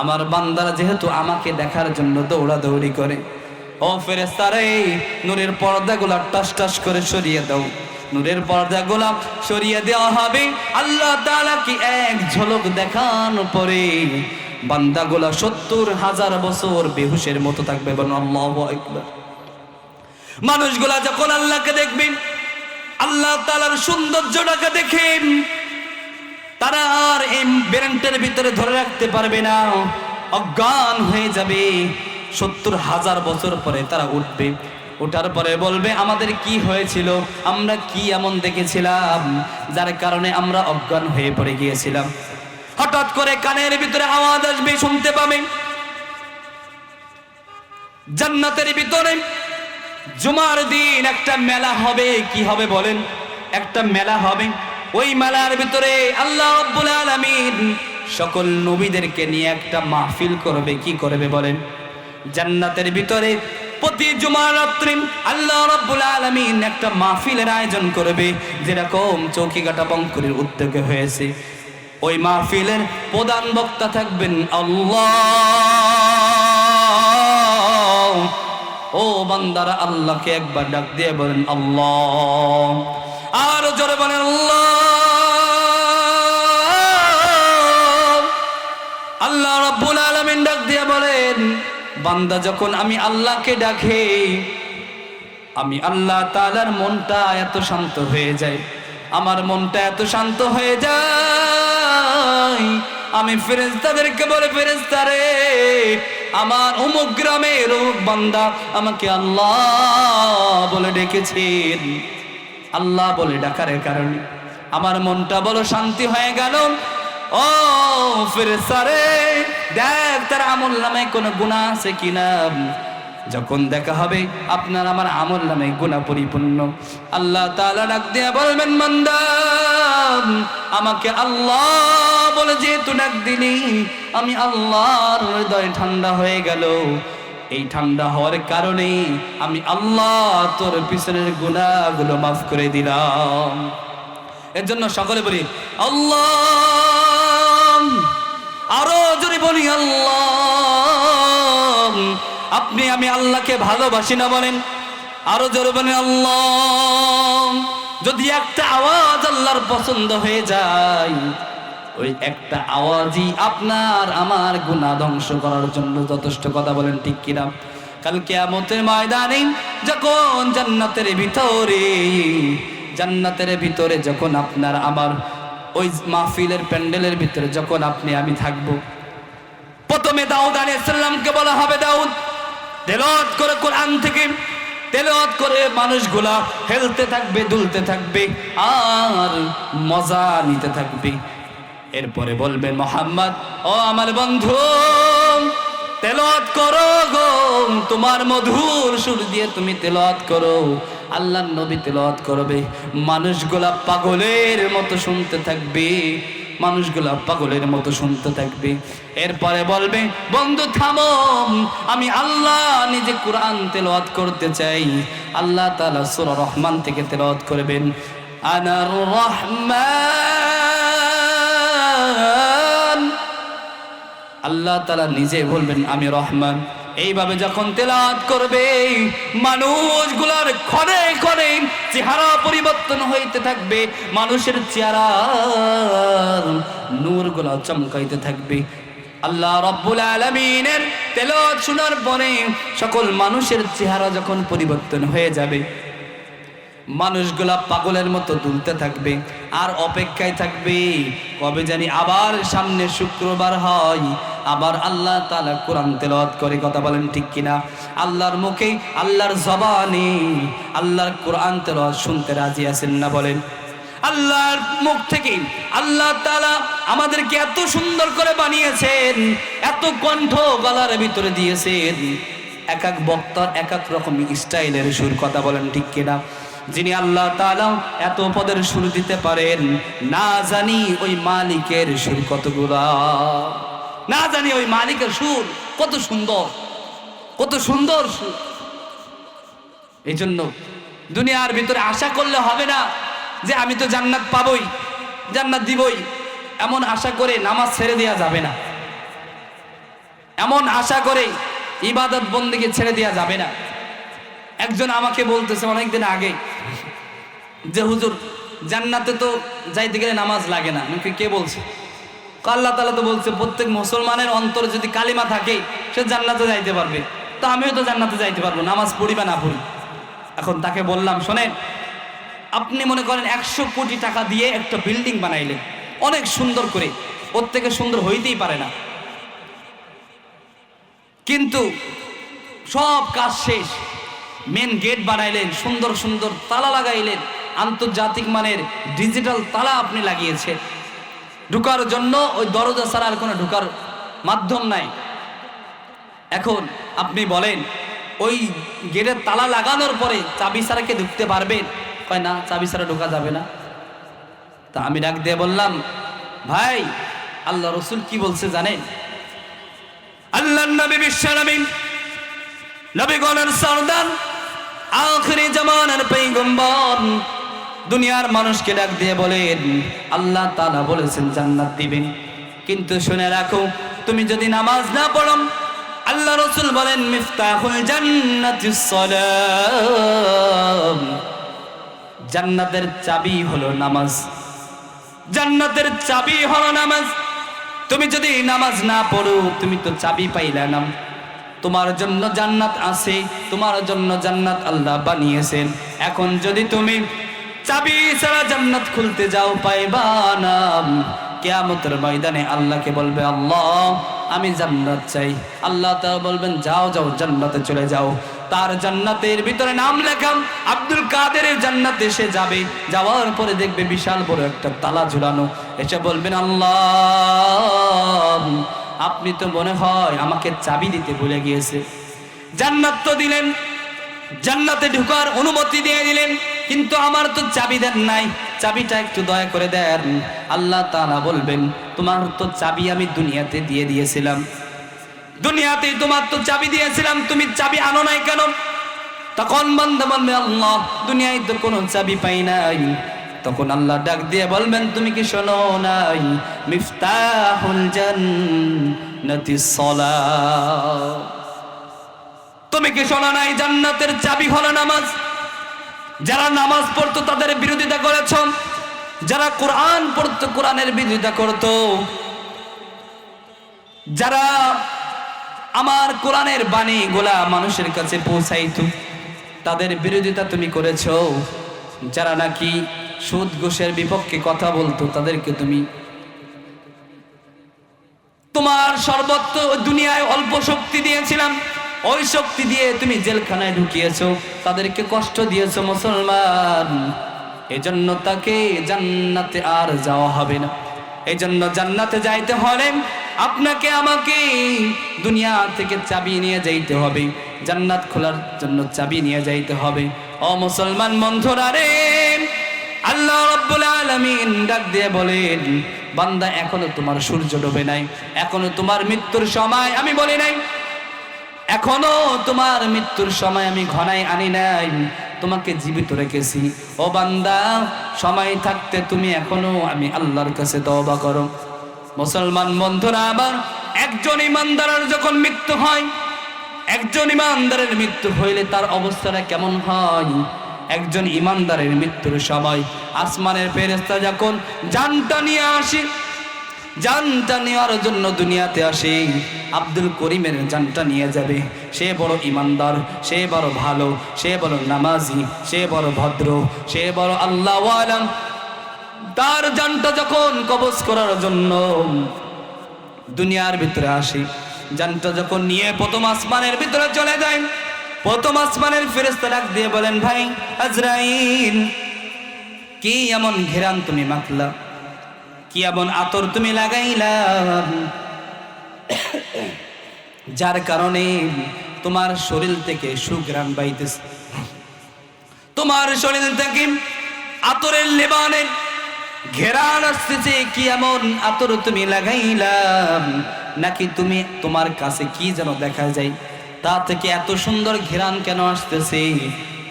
আমার বান্দারা যেহেতু আমাকে দেখার জন্য দৌড়াদৌড়ি করে, ও ফেরেশতারে নূরের পর্দাগুলো টাস টাস করে সরিয়ে দাও। নূরের পর্দাগুলো সরিয়ে দেওয়া হবে। আল্লাহ তাআলা কি এক ঝলক দেখানো পরে বান্দাগুলো ৭০,০০০ বছর বেহুশের মতো থাকবে। বলুন আল্লাহু আকবার। মানুষগুলা যখন আল্লাহকে দেখবেন, আল্লাহ তাআলার সৌন্দর্যটাকে দেখেন, তারা আর এই ব্রেনটের ভিতরে ধরে রাখতে পারবে না, অজ্ঞান হয়ে যাবে। ৭০,০০০ বছর পরে তারা উঠবে। ওঠার পরে বলবে, আমাদের কি হয়েছিল, আমরা কি এমন দেখেছিলাম যার কারণে আমরা অজ্ঞান হয়ে পড়ে গিয়েছিলাম। হঠাৎ করে কানের ভিতরে আওয়াজ আসবে, শুনতে পাবেন জান্নাতের ভিতরে জুমার দিন একটা মেলা হবে। কি হবে বলেন? একটা মেলা হবে। ওই মেলার ভিতরে আল্লাহ রাব্বুল আলামিন সকল নবীদেরকে নিয়ে একটা মাহফিল করবে। কি করবে বলেন? জান্নাতের ভিতরে প্রতি জুমার রাত্রে আল্লাহ রাব্বুল আলামিন একটা মাহফিলের আয়োজন করবে, যেরকম চৌকিঘাটা বঙ্কুরের উদ্যোগে হয়েছে। ওই মাহফিলের প্রধান বক্তা থাকবেন আল্লাহ। ও বান্দারা আল্লাহকে একবার ডাক দিয়ে বলেন আল্লাহ, আর জোরে বলেন আল্লাহ। আল্লাহ রাব্বুল আলামিন ডাক দিয়ে বলেন, বান্দা যখন আমি আল্লাহকে ডাকে, আমি আল্লাহ তাআলার মনটা এত শান্ত হয়ে যায়, আমার মনটা এত শান্ত হয়ে যায়, আমি ফেরেশতাদেরকে বলে, ফেরেশতারে আমার অমুক গ্রামের অমুক বান্দা আমাকে আল্লাহ বলে ডেকেছেন। আল্লাহ বলে ডাকার কারণে আমার মনটা বড় শান্তি হয়ে গেল। ও ফেরেশতারে দেখ তার আমলনামায় কোনো গুনাহ আছে কিনা। যখন দেখা হবে আপনার আমার আমলনামায় গুনাহ পরিপূর্ণ, আল্লাহ তাআলা ডাক দিয়ে বলবেন, বান্দা আমাকে আল্লাহ বলে যেহেতু ডাক দিলি, আমি আল্লাহর হৃদয় ঠান্ডা হয়ে গেল। এই ঠান্ডা হওয়ার কারণে আমি আল্লাহ তোর পিছনের গুনাহগুলো মাফ করে দিলাম। এর জন্য সকলে বলি আল্লাহ, আরো জোরে বলি আল্লাহ। আপনি আমি আল্লাহকে ভালোবাসি না বলেন? আরো জোরে বলেন আল্লাহ। যদি একটা আওয়াজ আল্লাহর পছন্দ হয়ে যায়, ওই একটা আওয়াজই আপনার আমার গুনাহ ধ্বংস করার জন্য যথেষ্ট। কথা বলেন ঠিক কিনা? কাল কিয়ামতের ময়দানে যখন জান্নাতের ভিতরে যখন আপনার আমার ওই মাহফিলের প্যান্ডেলের ভিতরে যখন আপনি আমি থাকবো, প্রথমে দাউদ আলাইহিস সালামকে বলা হবে, দাউদ তেলাওয়াত করে কোরআন থেকে তেলাওয়াত করে মানুষগুলা হেলতে থাকবে, দুলতে থাকবে আর মজা নিতে থাকবে। এরপরে বলবেন, মুহাম্মদ ও আমার বন্ধু তেলাওয়াত করো গো, তোমার মধুর সুর দিয়ে তুমি তেলাওয়াত করো। আল্লাহর নবী তেলাওয়াত করবে, মানুষগুলা পাগলের মতো শুনতে থাকবে, মানুষগুলা পাগলের মতো শুনতে থাকবে। এরপরে বলবে, বন্ধু থামো, আমি আল্লাহ নিজে কোরআন তেলাওয়াত করতে চাই। আল্লাহ তাআলা সূরা রহমান থেকে তেলাওয়াত করবেন, আনার রহমান। আল্লাহ তাআলা নিজে বলবেন, আমি রহমান। এইভাবে যখন তেলাওয়াত করবে, মানুষগুলার ক্ষণে ক্ষণে চেহারা পরিবর্তন হইতে থাকবে, মানুষের চেহারা নূরগুলা চমকাইতে থাকবে। আল্লাহ রাব্বুল আলামিনের তেলাওয়াত শোনার পরে সকল মানুষের চেহারা যখন পরিবর্তন হয়ে যাবে, মানুষগুলা পাগলের মতো দুলতে থাকবে আর অপেক্ষায় থাকবে কবে জানি আবার সামনে শুক্রবার হয়, আবার আল্লাহ তাআলা কোরআন তেলাওয়াত করে। কথা বলেন ঠিক কিনা? আল্লাহর মুখে, আল্লাহর জবানে আল্লাহর কোরআন তেলাওয়াত শুনতে রাজি আছেন না? বলেন। আল্লাহর মুখ থেকে আল্লাহ তাআলা আমাদেরকে এত সুন্দর করে বানিয়েছেন, এত কণ্ঠ গলার ভিতরে দিয়েছেন, এক এক বক্তার এক এক রকম স্টাইলের সুর। কথা বলেন ঠিক কিনা? যিনি আল্লাহ তাআলা এত পদের সুর দিতে পারেন, না জানি ওই মালিকের সুর কতগুলা, না জানি ওই মালিকের সুর কত সুন্দর, কত সুন্দর সুর। এই জন্য দুনিয়ার ভিতরে আশা করলে হবে না যে আমি তো জান্নাত পাবই, জান্নাত দিবই, এমন আশা করে নামাজ ছেড়ে দেওয়া যাবে না, এমন আশা করে ইবাদত বন্দেগী ছেড়ে দেওয়া যাবে না। একজন আমাকে বলতেছে অনেকদিন আগে যে হুজুর জান্নাতে তো যাইতে গেলে নামাজ লাগে না। আমি কে বলছে? আল্লাহ তাআলা তো বলছে প্রত্যেক মুসলমানের অন্তরে যদি কালিমা থাকে সে জান্নাতে যাইতে পারবে। তো আমিও তো জান্নাতে যাইতে পারবো, নামাজ পড়ি বা না পড়ি। এখন তাকে বললাম, শোনেন, আপনি মনে করেন 100 কোটি টাকা দিয়ে একটা বিল্ডিং বানাইলেন অনেক সুন্দর করে, ওর থেকে সুন্দর হইতেই পারে না, কিন্তু সব কাজ শেষ, মেন গেট বানাইলেন, সুন্দর সুন্দর তালা লাগাইলেন, আন্তর্জাতিক মানের ডিজিটাল তালা আপনি লাগিয়েছেন, ঢুকার জন্য ওই দরজা ছাড়া আর কোনো ঢুকার মাধ্যম নাই। এখন আপনি বলেন ওই গেটের তালা লাগানোর পরে চাবি ছাড়া কে ঢুকতে পারবেন? কয় না, চাবি ছাড়া ঢোকা যাবে না। তা আমি ডাক দিয়ে বললাম, ভাই আল্লাহ রসুল কি বলছে জানেন? আল্লাহর নবী বিশ্বনবী, নবীগণের সরদার, আখিরি জামানার পয়গম্বর দুনিয়ার মানুষকে ডাক দিয়ে বলেন আল্লাহ তাআলা বলেছেন জান্নাত দিবেন, কিন্তু শুনে রাখো তুমি যদি নামাজ না পড়ো, আল্লাহ রসুল বলেন মিফতাহুল জান্নাতিস সালাম, জান্নাতের চাবি হলো নামাজ, জান্নাতের চাবি হলো নামাজ। তুমি যদি নামাজ না পড়ো তুমি তো চাবি পাইলা না। তোমার জন্য জান্নাত আছে, তোমার জন্য জান্নাত আল্লাহ বানিয়েছেন। এখন যদি তুমি চাবি ছাড়া জান্নাত খুলতে যাও পাইবা না। কিয়ামতের ময়দানে আল্লাহকে বলবে আল্লাহ আমি জান্নাত চাই, আল্লাহ তাআলা বলবেন যাও যাও জান্নাতে চলে যাও। তার জান্নাতের ভিতরে নাম লেখাম, আব্দুল কাদেরের জান্নাতে সে যাবে, যাওয়ার পরে দেখবে বিশাল বড় একটা তালা ঝুলানো, এসে বলবেন আল্লাহ আপনি তো মনে হয় আমাকে চাবি দিতে ভুলে গিয়েছে। জান্নাত তো দিলেন, জান্নাতে ঢোকার অনুমতি দিয়ে দিলেন, কিন্তু আমার তো চাবি দেন নাই, চাবিটা একটু দয়া করে দেন। আল্লাহ তাআলা বলবেন তোমার তো চাবি আমি দুনিয়াতে দিয়ে দিয়েছিলাম, দুনিয়াতে তোমার তো চাবি দিয়েছিলাম, তুমি চাবি আনো নাই কেন? তখন বান্দা বলবে আল্লাহ দুনিয়ায় তো কোনো চাবি পাই নাই। তখন আল্লাহ ডাক দিয়ে বলবেন তুমি কি শোনো নাই? মিফতাহুল জান্নাতিস সালাত, তুমি কি শোনো নাই? জান্নাতের চাবি হলো নামাজ। যারা নামাজ পড়তো তাদের বিরোধিতা করেছ, যারা কোরআন পড়তো কোরআনের বিরোধিতা করতো, যারা আমার কোরআনের বাণী গোলা মানুষের কাছে পৌঁছাইতো তাদের বিরোধিতা তুমি করেছো। যারা নাকি সুদ ঘুষের বিপক্ষে কথা বলতো তাদেরকে তুমি তোমার সর্বত্র দুনিয়ায় অল্প শক্তি দিয়েছিলাম, ওই শক্তি দিয়ে তুমি জেলখানায় ঢুকিয়েছো, তাদেরকে কষ্ট দিয়েছো মুসলমান। এজন্য তাকে জান্নাতে আর যাওয়া হবে না। এজন্য জান্নাতে যাইতে হলে আপনাকে আমাকে দুনিয়া থেকে চাবি নিয়ে যাইতে হবে, জান্নাত খোলার জন্য চাবি নিয়ে যাইতে হবে। ও মুসলমান বন্ধুরা রে, আল্লাহ রাব্বুল আলামিন ডাক দিয়ে বলেন বান্দা এখনো তোমার সূর্য ডোবে নাই, এখনো তোমার মৃত্যুর সময় আমি বলি নাই, এখনো তোমার মৃত্যুর সময় আমি ঘনাই আনি নাই, তোমাকে জীবিত রেখেছি। ও বান্দা সময় থাকতে তুমি এখনো আমি আল্লাহর কাছে তওবা করো। মুসলমান বন্ধুরা আবার একজন ইমানদারের যখন মৃত্যু হয়, একজন ইমানদারের মৃত্যু হইলে তার অবস্থাটা কেমন হয়? একজন ইমানদারের মৃত্যুর সময় আসমানের ফেরেশতা যখন জানটা নিয়ে আসে, জানটা নেওয়ার জন্য দুনিয়াতে আসে, আব্দুল করিমের জানটা নিয়ে যাবে। সে বড় ইমানদার, সে বড় ভালো, সে বড় নামাজি, সে বড় ভদ্র, সে বড় আল্লাহওয়ালা। তার জানটা যখন কবজ করার জন্য দুনিয়ার ভিতরে আসে, জানটা যখন নিয়ে প্রথম আসমানের ভিতরে চলে যায়, প্রথম আসমানের ফেরেশতা ডাক দিয়ে বলেন, ভাই আজরাইল, কি এমন ঘেরান তুমি মাখলা, কি এমন আতর তুমি লাগাইলা, যার কারণে তোমার শরীর থেকে সুঘ্রাণ বাইতেছে, তোমার শরীর থেকে আতরের লেবানের ঘেরান আসতেছে, কি এমন আতর তুমি লাগাইলা, নাকি তুমি তোমার কাছে কি যেন দেখা যায়, তা থেকে এত সুন্দর ঘেরান কেন আসতেছে?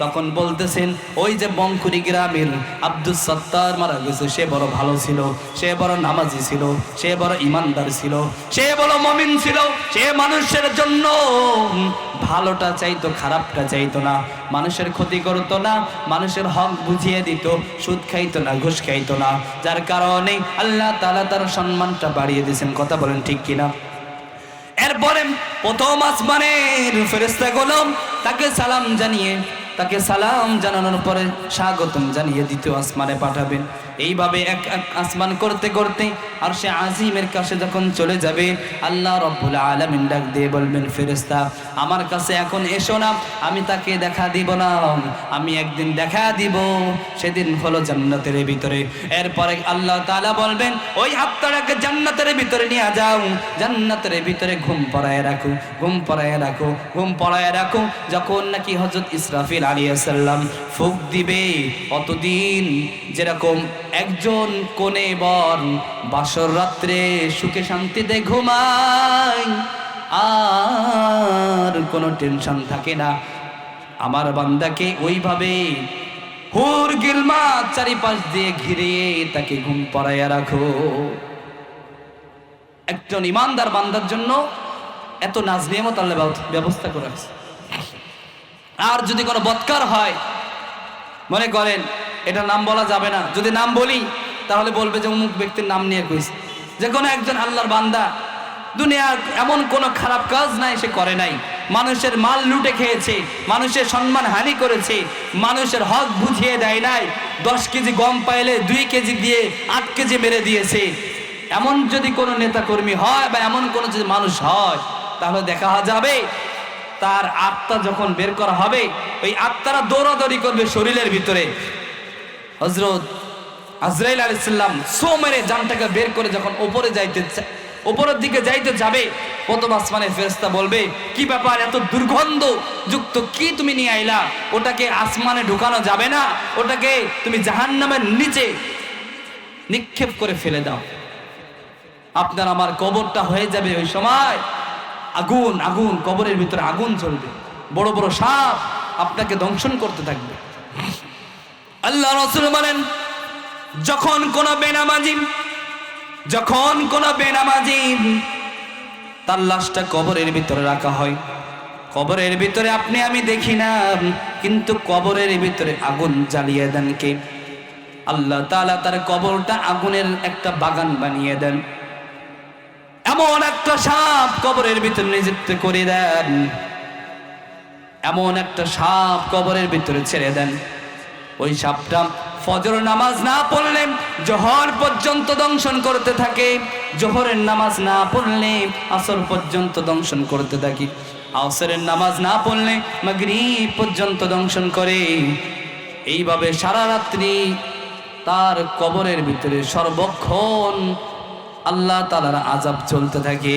তখন বলতেছেন, ওই যে বংকুড়ি গ্রামের আব্দুল সত্তার মারা গেছে, সে বড় ভালো ছিল, সে বড় নামাজি ছিল, সে বড় ইমানদার ছিল, সে বড় মুমিন ছিল, সে মানুষের জন্য ভালোটা চাইতো, খারাপটা চাইতো না, মানুষের ক্ষতি করতো না, মানুষের হক বুঝিয়ে দিত, সুদ খাইতো না, ঘুষ খাইতো না, যার কারণে আল্লাহ তাআলা তার সম্মানটা বাড়িয়ে দিয়েছেন। কথা বলেন ঠিক কিনা? এরপরে প্রথম আসমানের ফেরেশতাগুলো তাকে সালাম জানিয়ে, তাকে সালাম জানানোর পরে স্বাগতম জানিয়ে দ্বিতীয় আসমানে পাঠাবেন। এইভাবে এক এক আসমান করতে করতে আরশে আজিমের কাছে যখন চলে যাবে, আল্লাহ রাব্বুল আলামিন ডাক দিয়ে বলবেন, ফেরেশতা আমার কাছে এখন এসো না, আমি তাকে দেখা দিব না, আমি একদিন দেখা দিব, সেদিন হলো জান্নাতের ভিতরে। এরপরে আল্লাহ তাআলা বলবেন, ওই আত্মাটাকে জান্নাতের ভিতরে নিয়ে যাও, জান্নাতের ভিতরে ঘুম পড়ায় রাখো, ঘুম পড়ায় রাখো, ঘুম পড়ায় রাখো। যখন নাকি হযরত ইসরাফিল আলাইহিস সালাম ফুঁক দিবে, অতদিন যেরকম একজন কোণে বর বাসর রাত্রে সুখে শান্তিতে ঘুমায়, আর কোনো টেনশন থাকে না, আমার বান্দাকে ওইভাবে হুর গিলমা চারিপাশ দিয়ে ঘিরে তাকে ঘুম পড়াইয়া রাখো। একজন ইমানদার বান্দার জন্য এত নাজ নিয়ামত আল্লাহ ব্যবস্থা করে আছে। আর যদি কোনো বদকার হয়, মনে করেন এটা নাম বলা যাবে না, যদি নাম বলি তাহলে বলবে যে অমুক ব্যক্তির নাম নিয়ে কইছে। যে কোনো একজন আল্লাহর বান্দা, দুনিয়ার এমন কোনো খারাপ কাজ নাই সে করে নাই, মানুষের মাল লুটে খেয়েছে, মানুষের সম্মান হানি করেছে, মানুষের হক বুঝিয়ে দেয় নাই, 10 কেজি গম পাইলে 2 কেজি দিয়ে 8 কেজি মেরে দিয়েছে, এমন যদি কোনো নেতাকর্মী হয় বা এমন কোনো যদি মানুষ হয়, তাহলে দেখা যাবে তার আত্মা যখন বের করা হবে, ওই আত্মারা দৌড়াদৌড়ি করবে শরীরের ভিতরে। হযরত আজরাইল আলাইহিস সালাম সো মেরে জানটাকে বের করে যখন উপরের দিকে যাইতে যাবে, প্রথম আসমানের ফেরেশতা বলবে, কি ব্যাপার, এত দুর্গন্ধ যুক্ত কি তুমি নিয়ে আইলা, ওটাকে আসমানে ঢুকানো যাবে না, ওটাকে তুমি জাহান্নামের নিচে নিক্ষেপ করে ফেলে দাও, আপনার আমার কবরটা হয়ে যাবে ওই সময় আগুন, আগুন, কবরের ভিতরে আগুন জ্বলবে, বড় বড় সাপ আপনাকে দংশন করতে থাকবে। আল্লাহ রাসূল বলেন, যখন কোন বেনামাজি তার লাশটা কবরের ভিতরে রাখা হয়, কবরের ভিতরে আপনি আমি দেখি না, কিন্তু কবরের ভিতরে আগুন জ্বালিয়ে দেন কে? আল্লাহ তাআলা তার কবরটা আগুনের একটা বাগান বানিয়ে দেন, এমন একটা সাপ কবরের ভিতরে নিযুক্ত করে দেন, এমন একটা সাপ কবরের ভিতরে ছেড়ে দেন, ওই সাপটা ফজর নামাজ না পড়লে জোহর পর্যন্ত দংশন করতে থাকে, জোহরের নামাজ না পড়লে আসর পর্যন্ত দংশন করতে থাকে, আসরের নামাজ না পড়লে মাগরিব পর্যন্ত দংশন করে। এইভাবে সারা রাত্রি তার কবরের ভিতরে সর্বক্ষণ আল্লাহ তাআলার আযাব চলতে থাকে।